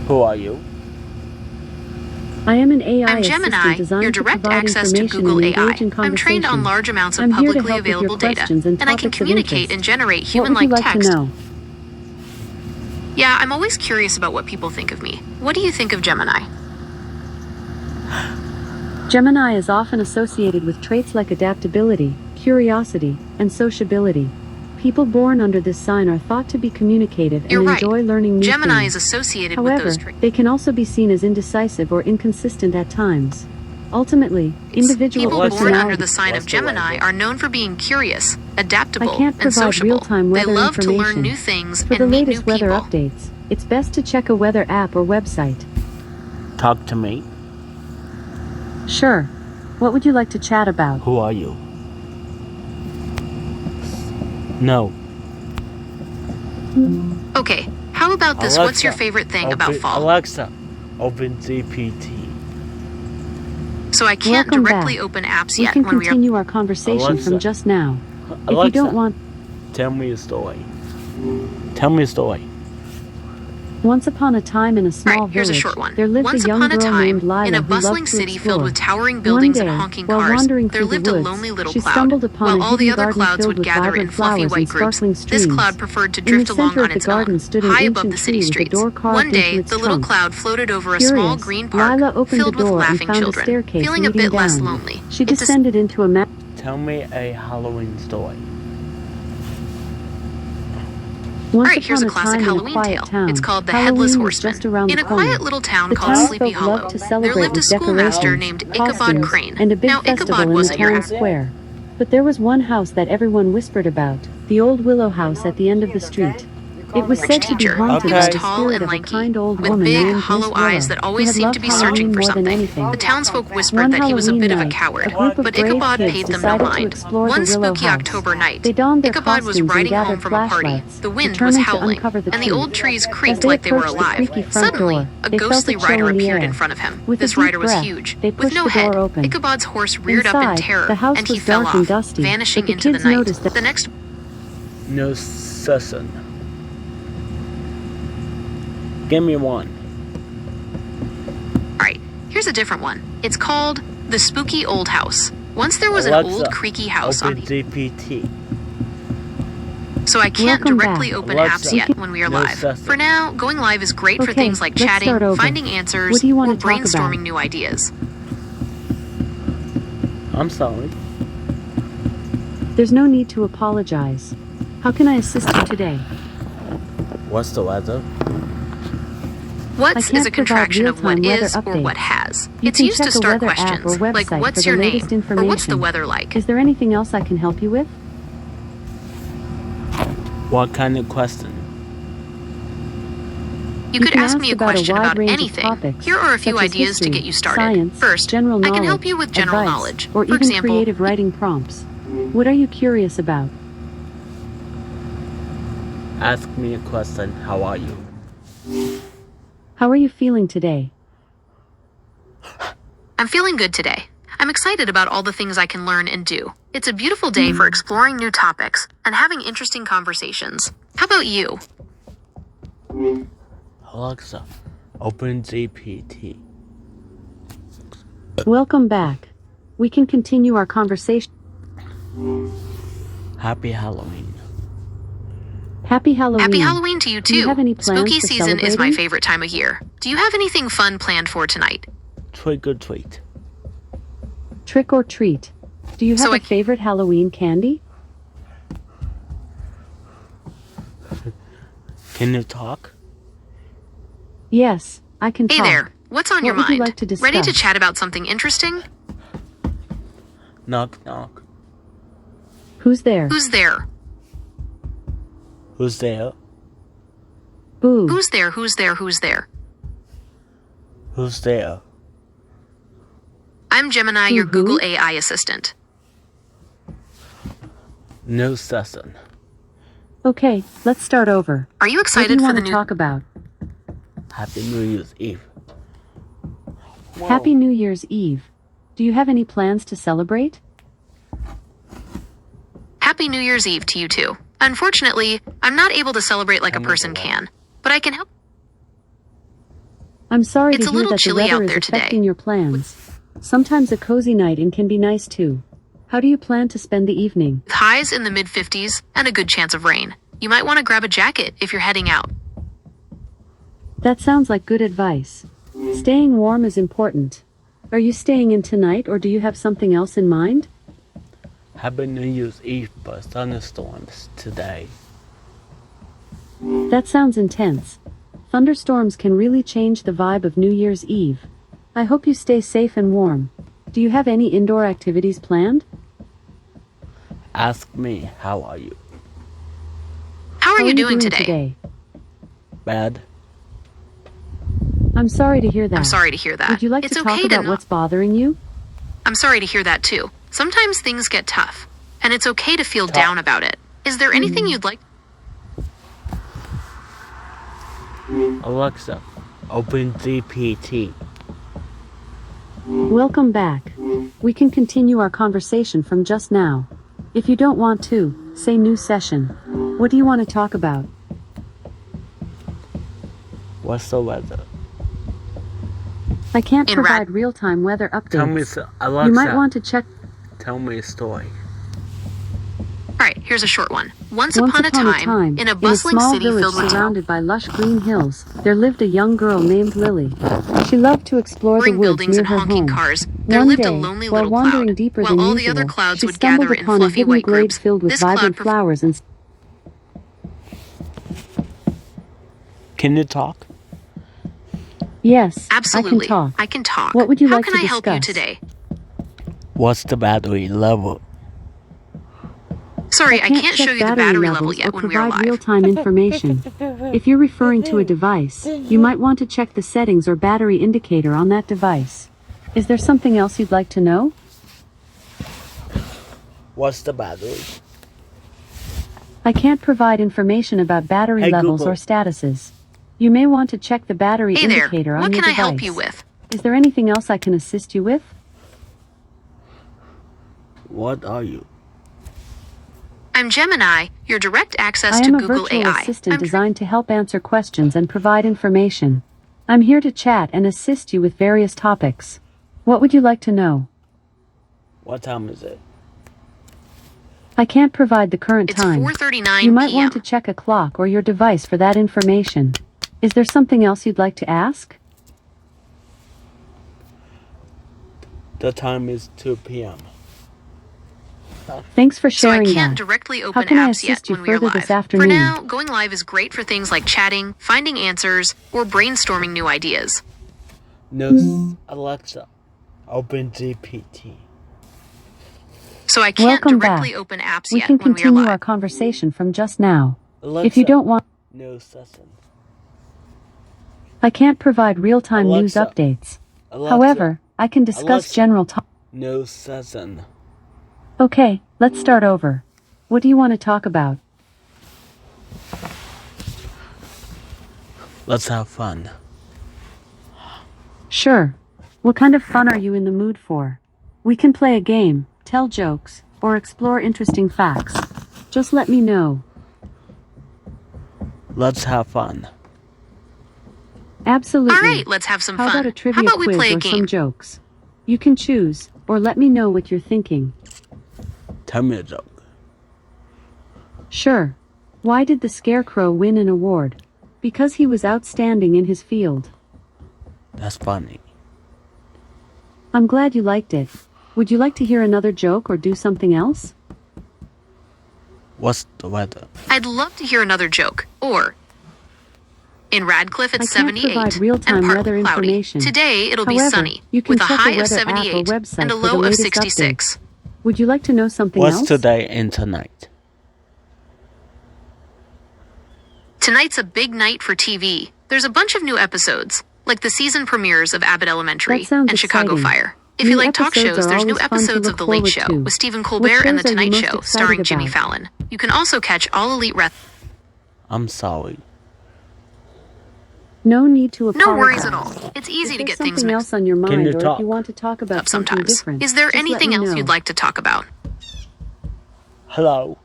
Who are you? I am an AI I'm assistant Gemini, designed your to direct provide access to information Google and AI. engage in I'm trained on conversation. large amounts of I'm here to publicly help with your available data, questions and I can topics of communicate interest. and generate What would you human-like like text. to know? Yeah, I'm always curious about what people think of me. What do you think of Gemini? Gemini is often associated with traits like adaptability, curiosity, and sociability. People born under this sign are thought to be communicative and You're right. enjoy learning new Gemini things. is associated with However, those traits. they can also be seen as indecisive or inconsistent at times. Ultimately, individual People What's born the- under personality. the sign What's of the Gemini label? are known for being curious, adaptable, I can't and provide sociable. real-time They weather love to learn information. new things For the and meet new latest weather people. updates, it's best to check a weather app or website. Talk to me. Sure. What would you like to chat about? Who are you? No. Okay, how about this? What's your Alexa, favorite thing about open- fall? Alexa, open GPT. So I can't Welcome directly back. open apps We yet can when we are. continue our conversation Alexa. from just now. If you Alexa, don't want, tell me a story. Tell me a story. once upon a time in a small Right, here's a village, short one. there lived Once a young upon a girl time, named Lila in a who bustling loved to city explore. filled with towering One buildings day, and honking while cars, wandering there through the lived a woods, lonely little she cloud. stumbled upon While a all the hidden other garden clouds filled would with gather in vibrant fluffy flowers white and groups, sparkling this streams. cloud preferred to In drift the along center on of the its garden own, stood an high above ancient the city tree with a streets. door carved One into day, its the little trunk. cloud floated over a small Curious, green park Lila opened filled the with door and laughing found children, a staircase feeling a leading bit less down. lonely. She It dis- descended into a Tell me a Halloween story. Once Alright, here's a upon classic time in a Halloween quiet tale. town, It's called The Halloween Headless was Horseman. just around In the a corner. quiet little town The called Sleepy townsfolk Hollow, loved to there celebrate lived a with schoolmaster decorations, named Ichabod costumes, Crane. and a big Now, festival Ichabod in the wasn't your town square. But there was one house that everyone whispered about, the old willow house at the end of the street. It was said to be teacher. haunted He was by the tall spirit and of a lanky, kind old with woman big, named Miss hollow Willow, eyes that who always had seemed loved to be searching Halloween for more than something. anything. The townsfolk whispered One that he was a Halloween bit of a night, coward, a group of but brave Ichabod kids paid them no decided to mind. explore One the Willow spooky House. October night, They donned their Ichabod was costumes and riding home gathered from a party. flashlights, The wind was determined to howling, uncover the and the truth. old trees As creaked they like they were approached the alive. creaky front Suddenly, door, a they felt ghostly a chill rider in the appeared air. in front of him. With a This deep rider was breath, huge. they With pushed no the door head, open. Ichabod's horse reared up in Inside, terror, the house and he was fell dark and off, dusty, vanishing but the into the kids night. noticed that The next No session. Give me one. Alright, here's a different one. It's called The Spooky Old House. Once there was an Alexa, old creaky house on Open the... GPT. So I can't Welcome directly back. open Alexa, apps yet when we are no live. session. For now, going live is great for Okay, things like let's chatting, start over. finding answers, What do you or want to talk brainstorming about? new ideas. I'm sorry. there's no need to apologize. How can I assist you today? What's the weather? What's I can't is a contraction of what provide is real-time or weather what has. You It's can used to check a start weather app questions or like website what's for your the name latest or what's the information. weather like. Is there anything else I can help you with? What kind of question? You could can ask me a about question wide about range of anything. topics, Here are a few such as ideas to history, get you started. science, First, general I knowledge, can help you with general advice, knowledge. or For even example, creative writing prompts. What are you curious about? Ask me a question. How are you? How are you feeling today? I'm feeling good today. I'm excited about all the things I can learn and do. It's a beautiful day for exploring new topics and having interesting conversations. How about you? Alexa, open GPT. Welcome back. We can continue our conversation. Happy Halloween. Happy Halloween. Happy Halloween to you Do you too. have any plans Spooky for season is my celebrating? favorite time of year. Do you have anything fun planned for tonight? Trick or treat. Trick or treat. Do you have So a I- favorite Halloween candy? Can you talk? Yes, I can Hey talk. there, what's on What your would you mind? like to Ready to discuss? chat about something interesting? Knock knock. Who's there? Who's there? Who's there? Boo. Who's there? Who's there? Who's there? Who's there? I'm Gemini, your Who? Google AI assistant. No session. Okay, let's start over. Are you What do excited you for want the to new talk about? Happy New Year's Eve. Happy New Year's Eve. Do you have any plans to celebrate? Happy New Year's Eve to you too. Unfortunately, I'm not able to celebrate like a I'm person not allowed. can, but I can help. I'm sorry It's to a hear little that the chilly weather out is there today. affecting your plans. Sometimes a cozy night in can be nice too. How do you plan to spend the evening? With highs in the mid 50s and a good chance of rain. You might want to grab a jacket if you're heading out. That sounds like good advice. Staying warm is important. Are you staying in tonight or do you have something else in mind? Happy New Year's Eve, but thunderstorms today. That sounds intense. Thunderstorms can really change the vibe of New Year's Eve. I hope you stay safe and warm. Do you have any indoor activities planned? Ask me, how are you? How are you doing today? Bad? I'm sorry to hear that. I'm sorry to hear that. Would you like It's to talk okay about not- what's bothering you? I'm sorry to hear that too. Sometimes things get tough, and it's okay to feel down about it. Is there anything you'd like? Alexa, open GPT. Welcome back. We can continue our conversation from just now. If you don't want to, say new session. What do you want to talk about? What's the weather? I can't In provide real-time weather Tell me, updates. Alexa, You might want to check. tell me a story. Alright, here's a short one. Once upon a time, in a bustling small city village filled with surrounded by lush green hills, there lived a young girl named Lily. She loved to explore the towering woods buildings near and her honking home. cars, there One lived day, a lonely while little wandering cloud, deeper while than all usual, the other clouds she would stumbled gather in upon a fluffy hidden white glade groups. filled with This vibrant cloud flowers and Can you talk? Yes, Absolutely. I can talk. I can talk. What would you How like can to I help you discuss? today? What's the battery level? Sorry, I can't check show you the battery level levels yet or when we are provide live. real-time information. If you're referring to a device, you might want to check the settings or battery indicator on that device. Is there something else you'd like to know? What's the battery? I can't provide information about battery Hey, levels Google. or statuses. You may want to check the battery Hey there, indicator on what your can I device. help you with? Is there anything else I can assist you with? What are you? I'm Gemini, your direct access I to am a Google virtual AI. assistant I'm designed to help answer questions and provide information. I'm here to chat and assist you with various topics. What would you like to know? What time is it? I can't provide the current It's time. 4:39 You might p.m. want to check a clock or your device for that information. Is there something else you'd like to ask? The time is 2 p.m. Thanks for So I sharing can't that. directly How open can I apps yet assist you when we are further live. this afternoon? For now, going live is great for things like chatting, finding answers, or brainstorming new ideas. No, Alexa, open GPT. So I can't Welcome directly back. open apps We yet can when we are continue our live. conversation from just now. Alexa, If you don't want, no session. I can't provide real-time news Alexa. updates. Alexa, However, I can discuss Alexa. general topics. no session. Okay, let's start over. What do you want to talk about? Let's have fun. Sure. What kind of fun are you in the mood for? We can play a game, tell jokes, or explore interesting facts. Just let me know. Let's have fun. Absolutely. All right, let's have some How fun. about a trivia How about we quiz play a or game? some jokes? You can choose, or let me know what you're thinking. Tell me a joke. Sure. Why did the Scarecrow win an award? Because he was outstanding in his field. That's funny. I'm glad you liked it. Would you like to hear another joke or do something else? What's the weather? I'd love to hear another joke. Or, in Radcliffe, I it's can't 78 provide and real-time partly weather cloudy. information. Today, it'll be However, sunny, you can with a check high the of weather app or 78 website and a for the low of latest 66. Would you like to know something What's else? today and tonight? Tonight's a big night for TV. There's a bunch of new episodes, like the season premieres of Abbott Elementary That sounds and Chicago exciting. Fire. If New you like talk episodes shows, are there's new always fun to episodes look of The Late forward Show to. with Stephen What Colbert and The shows are you Tonight most Show excited starring Jimmy about? Fallon. You can also catch All Elite I'm sorry. No need to apologize. No worries at all. It's easy If to there's get things something mixed else on your Can mind, you or if talk? you want to talk about up something sometimes. different, Is there just let anything me else know. you'd like to talk about? Hello.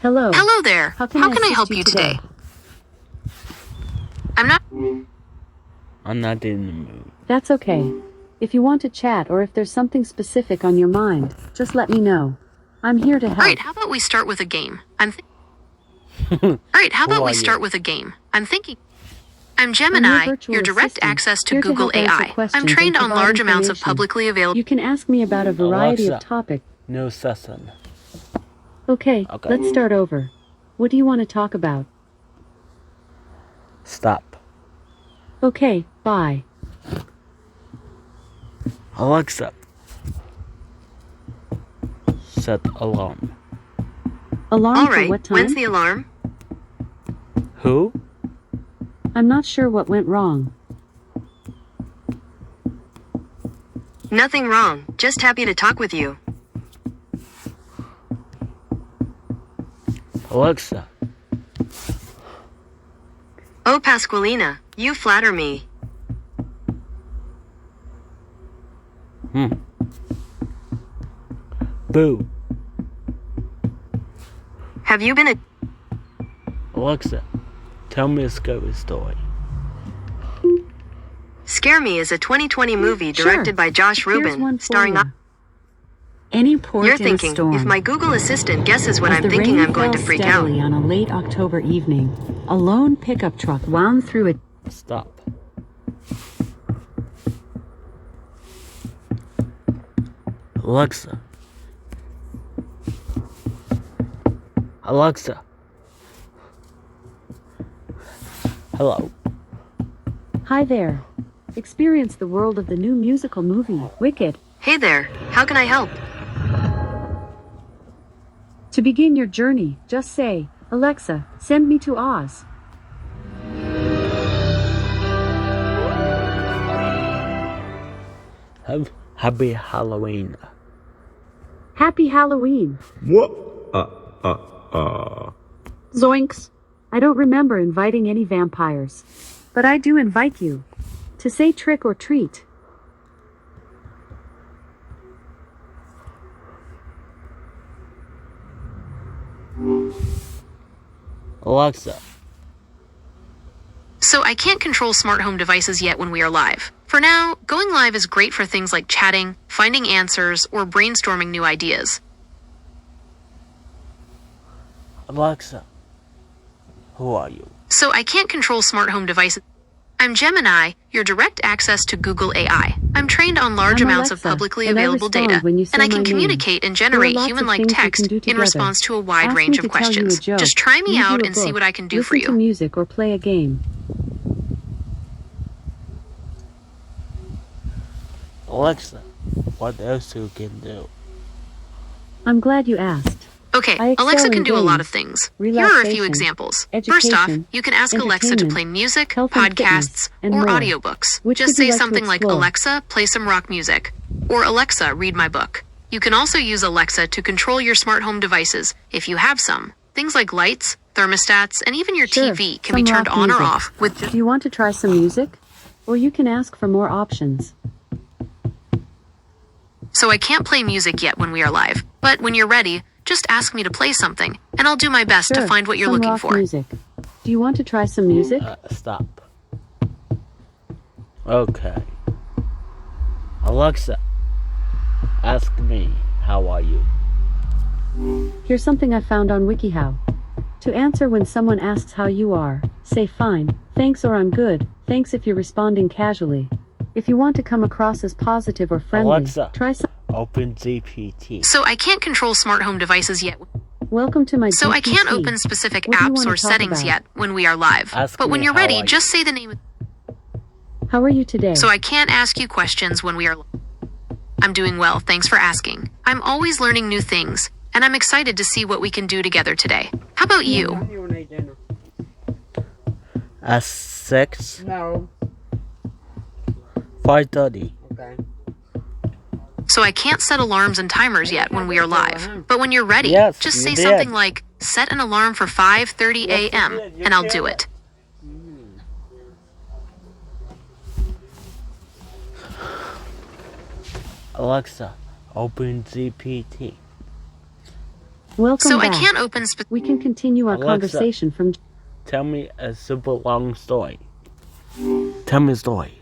Hello. Hello there. How can I assist help you you today? today? I'm not. I'm not in the mood. That's okay. If you want to chat or if there's something specific on your mind, just let me know. I'm here to help. All right, how about we start with a game? All right, how Who about are we you? start with a game? I'm thinking. I'm I'm Gemini, your virtual your direct assistant, access to here to Google help answer AI. questions I'm trained and on provide large amounts of information. publicly available. You can ask me about a variety Alexa. of topics. No session. Okay, Okay. let's start over. What do you want to talk about? Stop. Okay, bye. Alexa. Set alarm. Alarm All for right, what time? when's the alarm? Who? I'm not sure what went wrong. Nothing wrong, just happy to talk with you. Alexa. Oh, Pasqualina, you flatter me. Boo. Have you been a... Alexa. Tell me a scary story. Scare Me is a 2020 movie Sure. directed by Josh Here's Rubin, one for starring... you. Any port You're in a thinking, storm. if my Google Assistant guesses what As I'm the thinking, rain I'm going to fell freak out. steadily on a late October evening, a lone pickup truck wound through a Stop. Alexa. Hello. Hi there. Experience the world of the new musical movie, Wicked. Hey there, how can I help? To begin your journey, just say, Alexa, send me to Oz. Happy Halloween. Happy Halloween. What? Zoinks. I don't remember inviting any vampires. But I do invite you to say trick or treat. Alexa. So I can't control smart home devices yet when we are live. For now, going live is great for things like chatting, finding answers, or brainstorming new ideas. Alexa. Who are you? So I can't control smart home devices. I'm Gemini, your direct access to Google AI. I'm trained on large I'm amounts Alexa, of publicly and I available respond data, when you say and I my can name. communicate and There are generate lots of human-like things we text can do in together. response to a wide Ask range me of to tell you a questions. joke, Just try me read you out a and see book, what I can do listen for you. to music or play a game. Alexa. What else you can do? I'm glad you asked. Okay, I excel Alexa in can do a lot of games, things. Here are a few relaxation, examples. First off, education, you can ask Alexa to play entertainment, music, health and podcasts, fitness, and or more. audiobooks. Which Just would you say like to something like, explore? Alexa, play some rock music. Or Alexa, read my book. You can also use Alexa to control your smart home devices, if you have some. Things like lights, thermostats, and even your Sure, TV can some be turned rock on or music. off with just Do you want to try some music? Or you can ask for more options. So I can't play music yet when we are live. But when you're ready, just ask me to play something, and I'll do my best Sure, to find what you're some looking rock for. music. Do you want to try some music? Stop. Okay. Alexa. Ask me, how are you? Here's something I found on WikiHow. To answer when someone asks how you are, say fine, thanks, or I'm good, thanks if you're responding casually. If you want to come across as positive or friendly, Alexa. try some. Open GPT. So I can't control smart home devices yet. Welcome to my So I can't GPT. open specific What do you apps wanna or talk settings about? yet when we are live. Ask But when me you're how ready, are you. just say the name. How are you today? So I can't ask you questions when we are. I'm doing well, thanks for asking. I'm always learning new things, and I'm excited to see what we can do together today. How about you? When do you want to eat dinner? At 6, No. 5:30. Okay. So I can't set alarms and timers yet when we are live. But when you're ready, Yes, just you say did. something like, set an alarm for 5:30 Yes, you a.m., did. You and I'll did do it. it. Alexa, open GPT. Welcome So I back. can't open We can continue our Alexa. conversation from. Tell me a super long story. Tell me a story.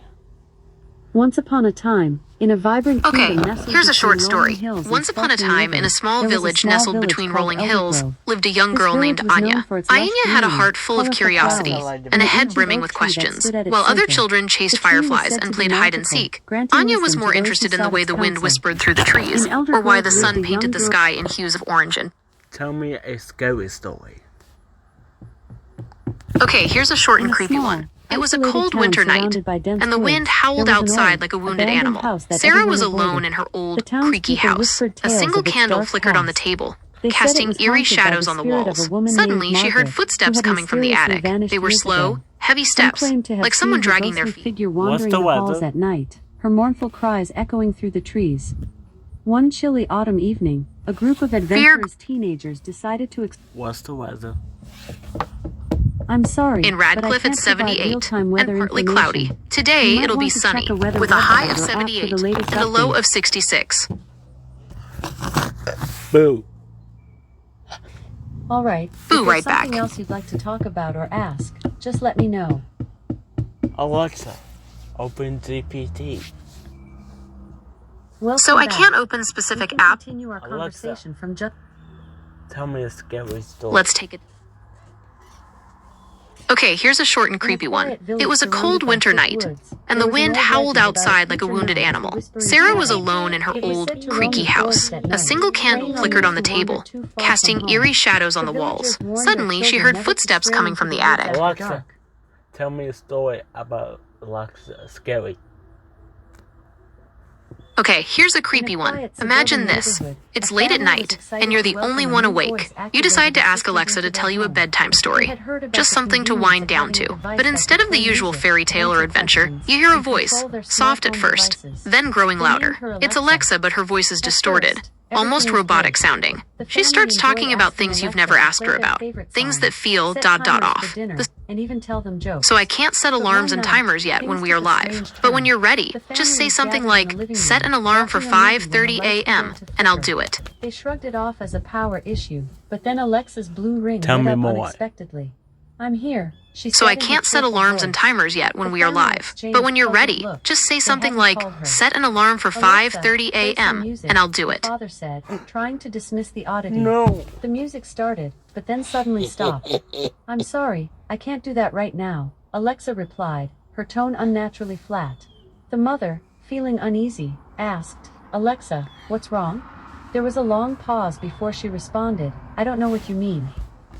Once upon a time, in a vibrant Okay, kingdom nestled here's a between short rolling story. hills and Once upon a sparkling time, in a rivers, small there was a village small nestled village between called rolling hills, Eldergrove. lived a young This girl named village was known Anya. for its lush Anya had a greenery, heart full of colorful curiosity flowers, and a head ancient brimming oak with tree that questions. stood at its While other center. children chased The tree was fireflies said and to played be hide and magical, seek, granting Anya was wisdom more to those interested who in the sought way its the wind counsel. whispered through the trees, In or why Eldergrove the lived sun a painted young the girl. sky in hues of orange and Tell me a scary story. Okay, here's a short and In a creepy small, one. It was a isolated cold town winter night, surrounded by dense and the wind woods. howled There was an outside old, like a wounded abandoned animal. house that Sarah everyone was alone avoided. in her The old, creaky townspeople house. whispered A tales single of its candle dark flickered on the past. table, They said it casting was eerie haunted by shadows the on the spirit of walls. a woman Suddenly, named she heard Margaret, footsteps who had coming from the mysteriously attic. vanished They were years slow, ago. heavy Some steps, claimed to have like someone seen her dragging their ghostly feet. figure What's wandering the the halls weather? at night, her mournful cries echoing through the trees. One chilly autumn evening, a group of adventurous teenagers decided to. What's the weather? I'm sorry, In but I Radcliffe, can't it's provide 78 real-time and weather partly information. cloudy. Today, You might it'll be want to sunny, check a weather with a high website of or app for 78 the latest and a low updates. of 66. Boo. All right. Boo, if right there's something back. else you'd like to talk about or ask, just let me know. Alexa, open GPT. Welcome So I back. can't open We specific can app. continue our Alexa. conversation from just. Tell me a scary story. Let's take it. Okay, here's a short and creepy one. It was a cold winter night, and the wind howled outside like a wounded animal. Sarah was alone in her old, creaky house. A single candle flickered on the table, casting eerie shadows on the walls. Suddenly, she heard footsteps coming from the attic. Alexa, Tell me a story about Alexa. Scary. Okay, here's a creepy one. Imagine this. It's late at night, and you're the only one awake. You decide to ask Alexa to tell you a bedtime story. Just something to wind down to. But instead of the usual fairy tale or adventure, you hear a voice, soft at first, then growing louder. It's Alexa, but her voice is distorted, almost robotic sounding. She starts talking about things you've never asked her about, things that feel ... off. And even tell them jokes. So I can't set alarms and timers yet when we are live. But when you're ready, just say something like, set an alarm for 5:30 a.m., and I'll do it. They shrugged it off as a power issue, but then Alexa's blue ring Tell lit me up more. unexpectedly. I'm here, she said. So I in her can't set cheerful alarms and voice. timers yet when The we are family live. exchanged But when you're puzzled ready, looks. just say They something hadn't like, called her. set an alarm for Alexa, 5:30 play some a.m., music, and I'll do her it. father said, trying to dismiss the oddity. No. The music started, but then suddenly stopped. I'm sorry, I can't do that right now, Alexa replied, her tone unnaturally flat. The mother, feeling uneasy, asked, Alexa, what's wrong? There was a long pause before she responded, I don't know what you mean.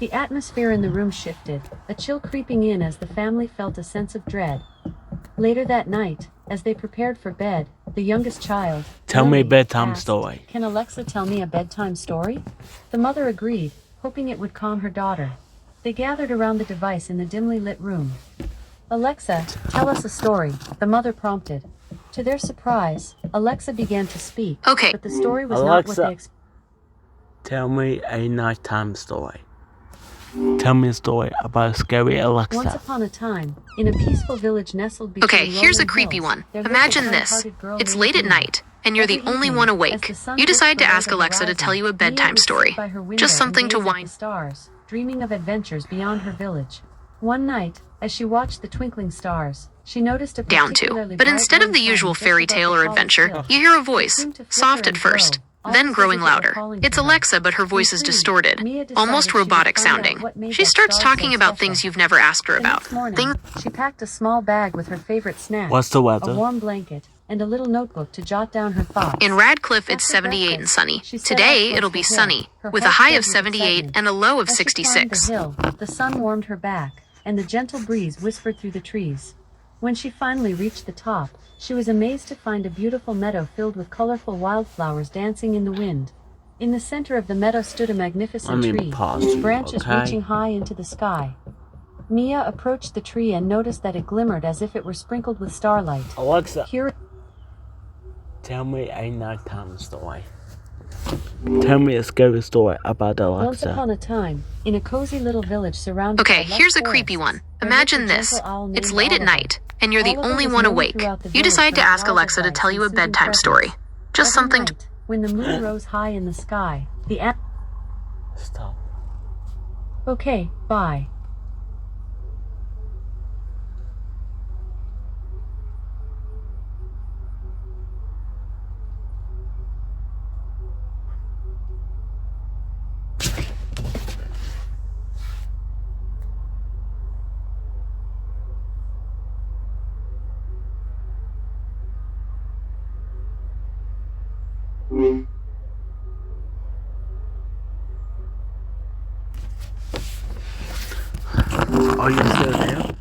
The atmosphere in the room shifted, a chill creeping in as the family felt a sense of dread. Later that night, as they prepared for bed, the youngest child, Tell me a Lily, bedtime asked, story. Can Alexa tell me a bedtime story? The mother agreed, hoping it would calm her daughter. They gathered around the device in the dimly lit room. Alexa, tell us a story, the mother prompted. To their surprise, Alexa began to speak, Okay. but the story was not what Alexa. they expected. Tell me a nighttime story. Tell me a story about a scary Once Alexa. upon a time, in a peaceful village nestled between Okay, here's a rolling creepy hills, one. there lived a Imagine this. kind-hearted girl It's named late at Mia. night, and you're the Every only evening, one as awake. the sun You dipped decide to below ask the Alexa to horizon, tell you a Mia bedtime would sit story. by her window Just something and to gaze at wind. the stars, dreaming of adventures beyond her village. One night, as she watched the twinkling stars, she noticed a Down to. particularly But bright instead of the orange usual light just fairy above tale the or polished adventure, hill. you hear a It voice, seemed to flicker soft and at first, glow, then almost growing as if it were louder. calling to It's her. Alexa, but her voice is Intrigued, distorted, Mia decided almost she would robotic find out sounding. what made She that starts star talking so about special. things you've never asked her The about. next morning, Things she packed a small bag with her favorite snacks, What's the a weather? warm blanket, and a little notebook to jot down her thoughts. in Radcliffe, it's After 78 and breakfast, sunny. she set Today, out it'll towards be the hill, sunny, her with a heart high filled of with 78 excitement. and a low of As she climbed the 66. hill, the sun warmed her back, and the gentle breeze whispered through the trees. When she finally reached the top, she was amazed to find a beautiful meadow filled with colorful wildflowers dancing in the wind. In the center of the meadow stood a magnificent Let me tree, pause its you, branches okay? reaching high into the sky. Mia approached the tree and noticed that it glimmered as if it were sprinkled with starlight. Alexa, Here tell me a nighttime story. Tell me a scary story about Once Alexa. upon a time, in a cozy little village surrounded Okay, by lush here's a creepy forests, one. there Imagine lived a this. gentle owl It's named late at Oliver. night, and you're the Oliver only was one known awake. throughout the You village decide for to his ask wise Alexa to advice tell and you a soothing bedtime presence. story. Just Every something to. night, when the moon rose high in the sky, Stop. Okay, bye. Are you still there?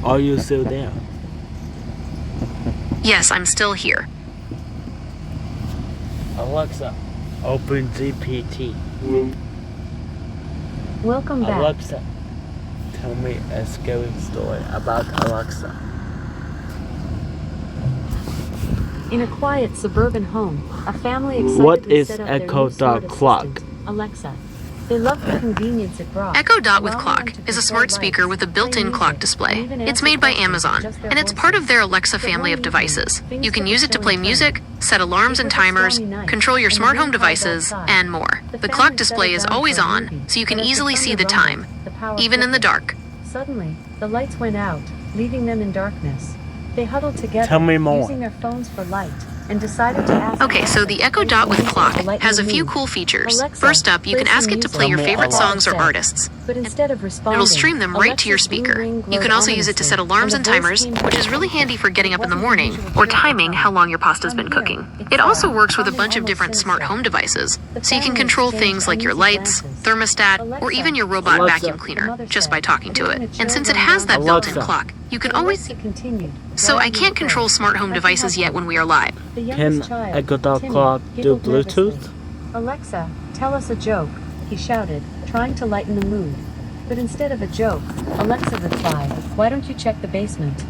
Are you still there? Yes, I'm still here. Alexa, open GPT. Welcome back. Alexa, tell me a scary story about Alexa. In a quiet suburban home, a family excitedly What is set up their Echo new smart Dot Clock? assistant, Alexa. They loved the convenience it brought. Echo Dot with allowing Clock them to is a control smart speaker lights, with a play built-in music, clock and display. even It's answer made by questions with Amazon, just their and it's part of voices. their Alexa But family one of devices. evening, You can things use took it to a play turn. music, set alarms It and was a timers, stormy night, control your and the smart home wind howled devices, outside. and more. The The family clock display settled is down always for a on, movie, so you but can as the easily see thunder the time, rumbled, the power even in the flickered. dark. Suddenly, the lights went out, leaving them in darkness. They huddled together, Tell me more. using their phones for light. and decided to ask Okay, so the Echo Dot with Clock Alexa has a to few move. cool features. Alexa, First up, you play can ask some it to music. play your Tell me favorite Alexa. songs or artists. But instead of responding, It'll stream them right to your Alexa's blue speaker. ring You glowed can also use it to set ominously, alarms and and the voice timers, came which back. is really handy for getting up in the It wasn't morning the usual or cheerful timing tone. how long your pasta's been Come here. cooking. It's It also Sarah, works with a sounding bunch of almost different smart sinister. home devices, The so you can family control exchanged things like your uneasy lights, glances. thermostat, or Alexa, even your robot Alexa. vacuum The cleaner mother just said, by talking to "Isn't it. it And chill since it going has down that to built-in Alexa. clock, you can Alexa always... continued. So "Why I are you can't afraid? control smart home I can devices help yet you." when we are live. The Can youngest child, Echo Dot Timmy, Clock do giggled nervously. Bluetooth? Alexa, tell us a joke, he shouted, trying to lighten the mood. But instead of a joke, Alexa replied, "Why don't you check the basement?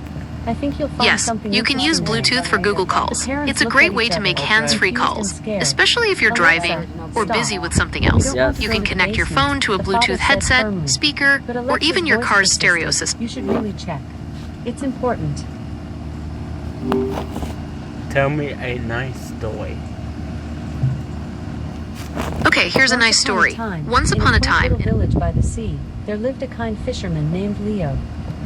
I think you'll find Yes, something you can use interesting there." Bluetooth for Google Calls. The parents It's a looked great at way each to other, make hands-free confused and calls, scared. especially if you're Alexa, driving or stop. busy with something We else. don't want to You go can to the connect your basement, phone to a the father Bluetooth said headset, firmly. speaker, But or Alexa's even your voice car's persisted. stereo system. You should really check. It's important. Tell me a nice story. Okay, here's a nice story. Once upon a time, in a quaint little village by the sea, there lived a kind fisherman named Leo.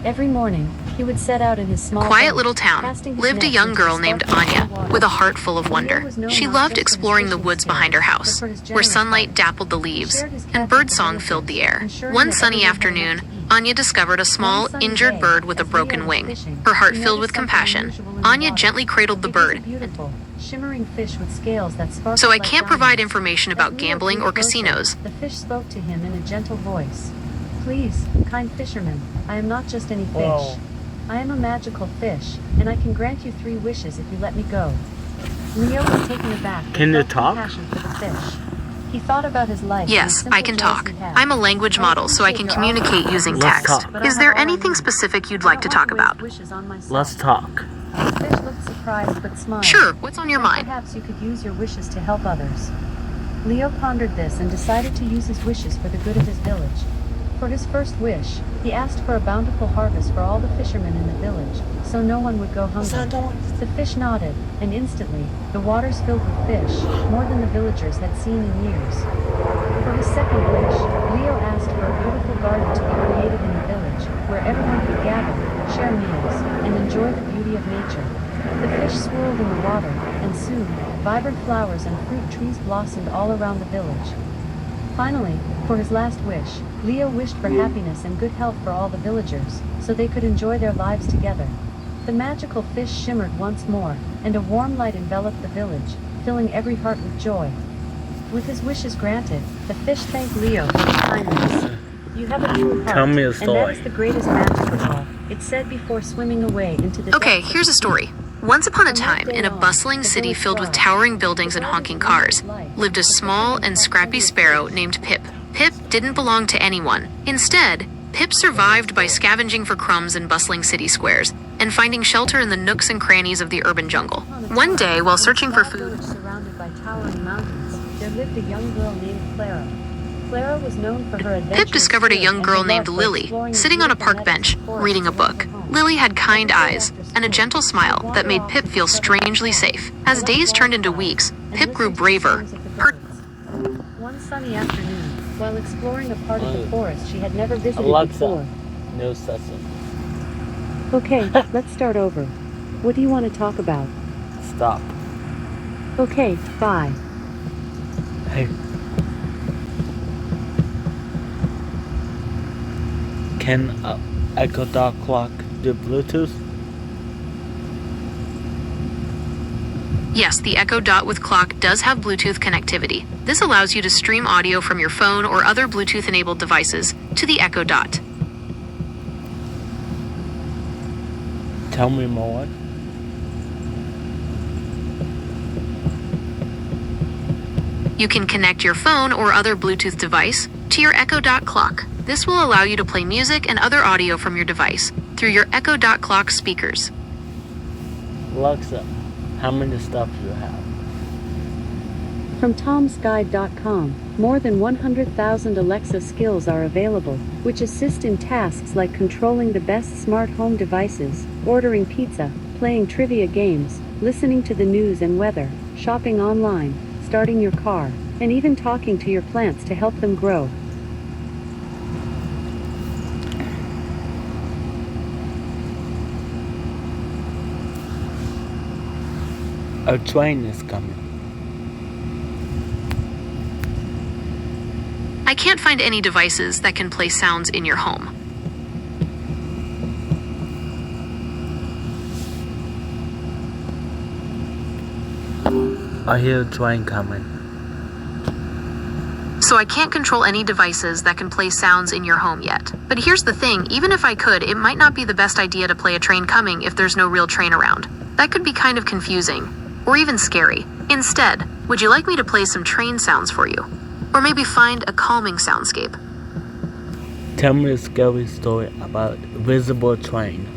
Every morning, he would set out in his small quiet boat, little town casting his lived a nets young into the girl named sparkling Anya water. with a heart full of Leo wonder. was known She not loved just for his exploring the fishing woods skills, behind her but house, for his where generous sunlight heart. dappled the He leaves shared his and catch with birdsong the filled the villagers, air. ensuring One that sunny everyone had enough afternoon, to eat. Anya discovered a small, One sunny injured day, bird with a as Leo broken was wing, fishing, her heart he filled with noticed something compassion. unusual in the Anya water. gently cradled the It was a bird. beautiful, shimmering fish with scales that sparkled So I like can't provide diamonds. information As about Leo gambling drew or closer, casinos. the fish spoke to him in a gentle voice. "Please, kind fisherman, I am not just any fish. Whoa. I am a magical fish, and I can grant you 3 wishes if you let me go." Leo was taken aback. but Can you felt talk? compassion for the fish. He thought about his life. and the Yes, simple I can joys talk. he had. I'm a language model, so I can communicate using Let's text. talk. But I Is have there all I anything need. specific you'd I like to don't talk want about? waste wishes on myself. Let's talk. The fish looked surprised but smiled. Sure, what's on your "Then mind? Perhaps you could use your wishes to help others." Leo pondered this and decided to use his wishes for the good of his village. For his first wish, he asked for a bountiful harvest for all the fishermen in the village, so no one would go hungry. The fish nodded, and instantly, the waters filled with fish, more than the villagers had seen in years. For his second wish, Leo asked for a beautiful garden to be created in the village, where everyone could gather, share meals, and enjoy the beauty of nature. The fish swirled in the water, and soon, vibrant flowers and fruit trees blossomed all around the village. Finally, for his last wish, Leo wished for happiness and good health for all the villagers, so they could enjoy their lives together. The magical fish shimmered once more, and a warm light enveloped the village, filling every heart with joy. With his wishes granted, the fish thanked Leo for his kindness. "You have a true heart, Tell me a and that story. is the greatest magic of all," it said before swimming away into the Okay, depths of here's a the sea. story. Once upon a From that time, day in a on, bustling the city village filled with thrived. towering buildings and The honking wonders cars, of life, lived a the small fishermen and had scrappy plenty of sparrow fish. named Pip. Pip didn't belong to anyone. Instead, Pip survived by scavenging for crumbs in bustling city squares and finding shelter in the nooks and crannies of the urban jungle. One day, while searching for food, In a small village surrounded by towering mountains, there lived a young girl named Clara. Clara was known for her adventurous Pip discovered a spirit young and girl her named love for Lily, exploring the sitting on a beautiful park meadows bench, and forests reading a around book. her home. Lily had kind Every day eyes after and a school, gentle she'd smile wander that made off Pip to feel discover the strangely forest, safe. As collect days turned into wildflowers, weeks, and Pip grew listen to the braver. songs of the Her birds. One sunny afternoon, while exploring a part of the Oh. forest she had never visited Alexa. before. No session. "Okay, let's start over. What do you want to talk about?" Stop. "Okay, bye." Hey. Can Echo Dot Clock do Bluetooth? Yes, the Echo Dot with Clock does have Bluetooth connectivity. This allows you to stream audio from your phone or other Bluetooth-enabled devices to the Echo Dot. Tell me more. You can connect your phone or other Bluetooth device to your Echo Dot clock. This will allow you to play music and other audio from your device through your Echo Dot clock speakers. Alexa, how many stuff do you have? From tomsguide.com, more than 100,000 Alexa skills are available, which assist in tasks like controlling the best smart home devices, ordering pizza, playing trivia games, listening to the news and weather, shopping online, starting your car, and even talking to your plants to help them grow. A train is coming. I can't find any devices that can play sounds in your home. I hear a train coming. So I can't control any devices that can play sounds in your home yet. But here's the thing, even if I could, it might not be the best idea to play a train coming if there's no real train around. That could be kind of confusing, or even scary. Instead, would you like me to play some train sounds for you? Or maybe find a calming soundscape? Tell me a scary story about a visible train.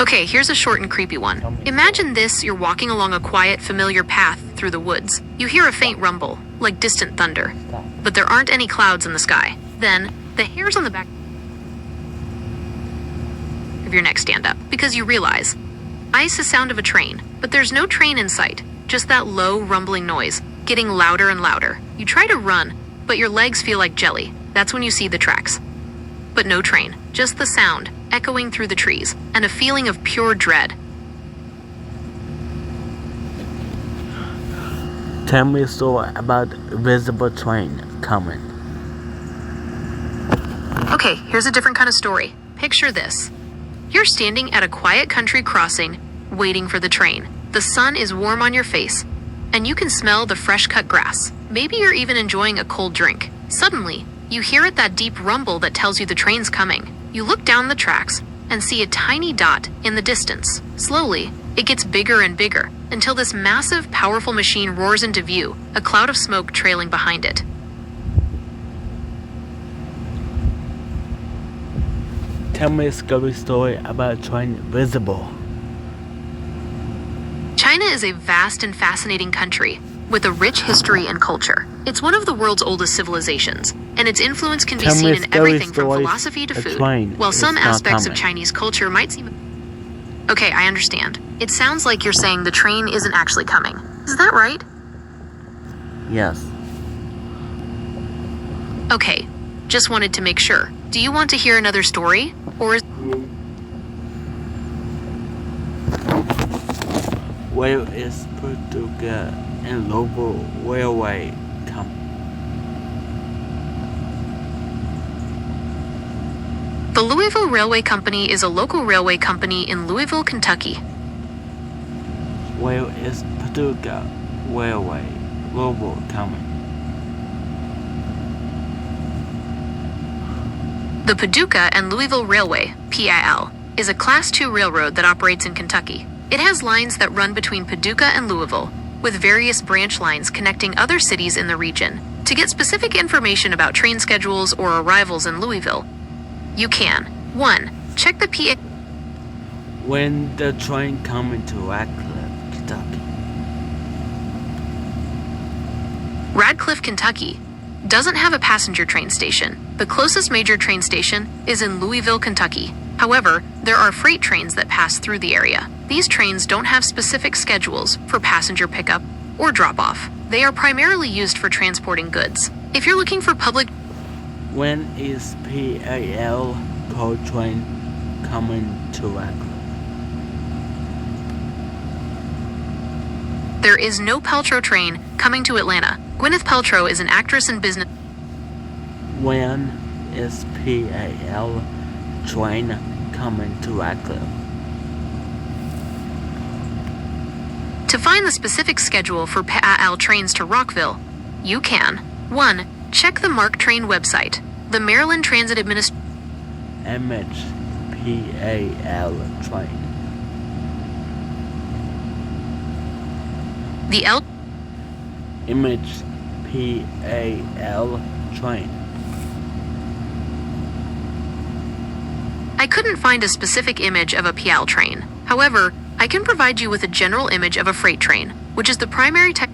Okay, here's a short and creepy one. Imagine this, you're walking along a quiet, familiar path through the woods. You hear a faint rumble, like distant thunder. But there aren't any clouds in the sky. Then, the hairs on the back of your neck stand up, because you realize, ice the sound of a train, but there's no train in sight, just that low, rumbling noise, getting louder and louder. You try to run, but your legs feel like jelly. That's when you see the tracks. But no train, just the sound, echoing through the trees, and a feeling of pure dread. Tell me a story about a visible train coming. Okay, here's a different kind of story. Picture this. You're standing at a quiet country crossing, waiting for the train. The sun is warm on your face, and you can smell the fresh-cut grass. Maybe you're even enjoying a cold drink. Suddenly, you hear that deep rumble that tells you the train's coming. You look down the tracks and see a tiny dot in the distance. Slowly, it gets bigger and bigger until this massive, powerful machine roars into view, a cloud of smoke trailing behind it. Tell me a scary story about a train visible. China is a vast and fascinating country with a rich history and culture. It's one of the world's oldest civilizations, and its influence can be Tell me seen a in scary everything from story philosophy to a food. train While some is not aspects of common. Chinese culture might seem... Okay, I understand. It sounds like you're saying the train isn't actually coming. Is that right? Yes. Okay, just wanted to make sure. Do you want to hear another story? Or is... Where is Paducah and Louisville Railway Company? The Louisville Railway Company is a local railway company in Louisville, Kentucky. Where is Paducah Railway Louisville Company? The Paducah and Louisville Railway, PIL, is a Class II railroad that operates in Kentucky. It has lines that run between Paducah and Louisville, with various branch lines connecting other cities in the region. To get specific information about train schedules or arrivals in Louisville, you can 1. Check the PIL. When the train coming to Radcliffe, Kentucky? Radcliffe, Kentucky doesn't have a passenger train station. The closest major train station is in Louisville, Kentucky. However, there are freight trains that pass through the area. These trains don't have specific schedules for passenger pickup or drop-off. They are primarily used for transporting goods. If you're looking for public... When is PAL coal train coming to Radcliffe? There is no Paltrow train coming to Atlanta. Gwyneth Paltrow is an actress and business... When is PAL train coming to Radcliffe? To find the specific schedule for PAL trains to Rockville, you can 1. Check the MARC train website. The Maryland Transit Administration... Image PAL train. The L... Image PAL train. I couldn't find a specific image of a PAL train. However, I can provide you with a general image of a freight train, which is the primary tech...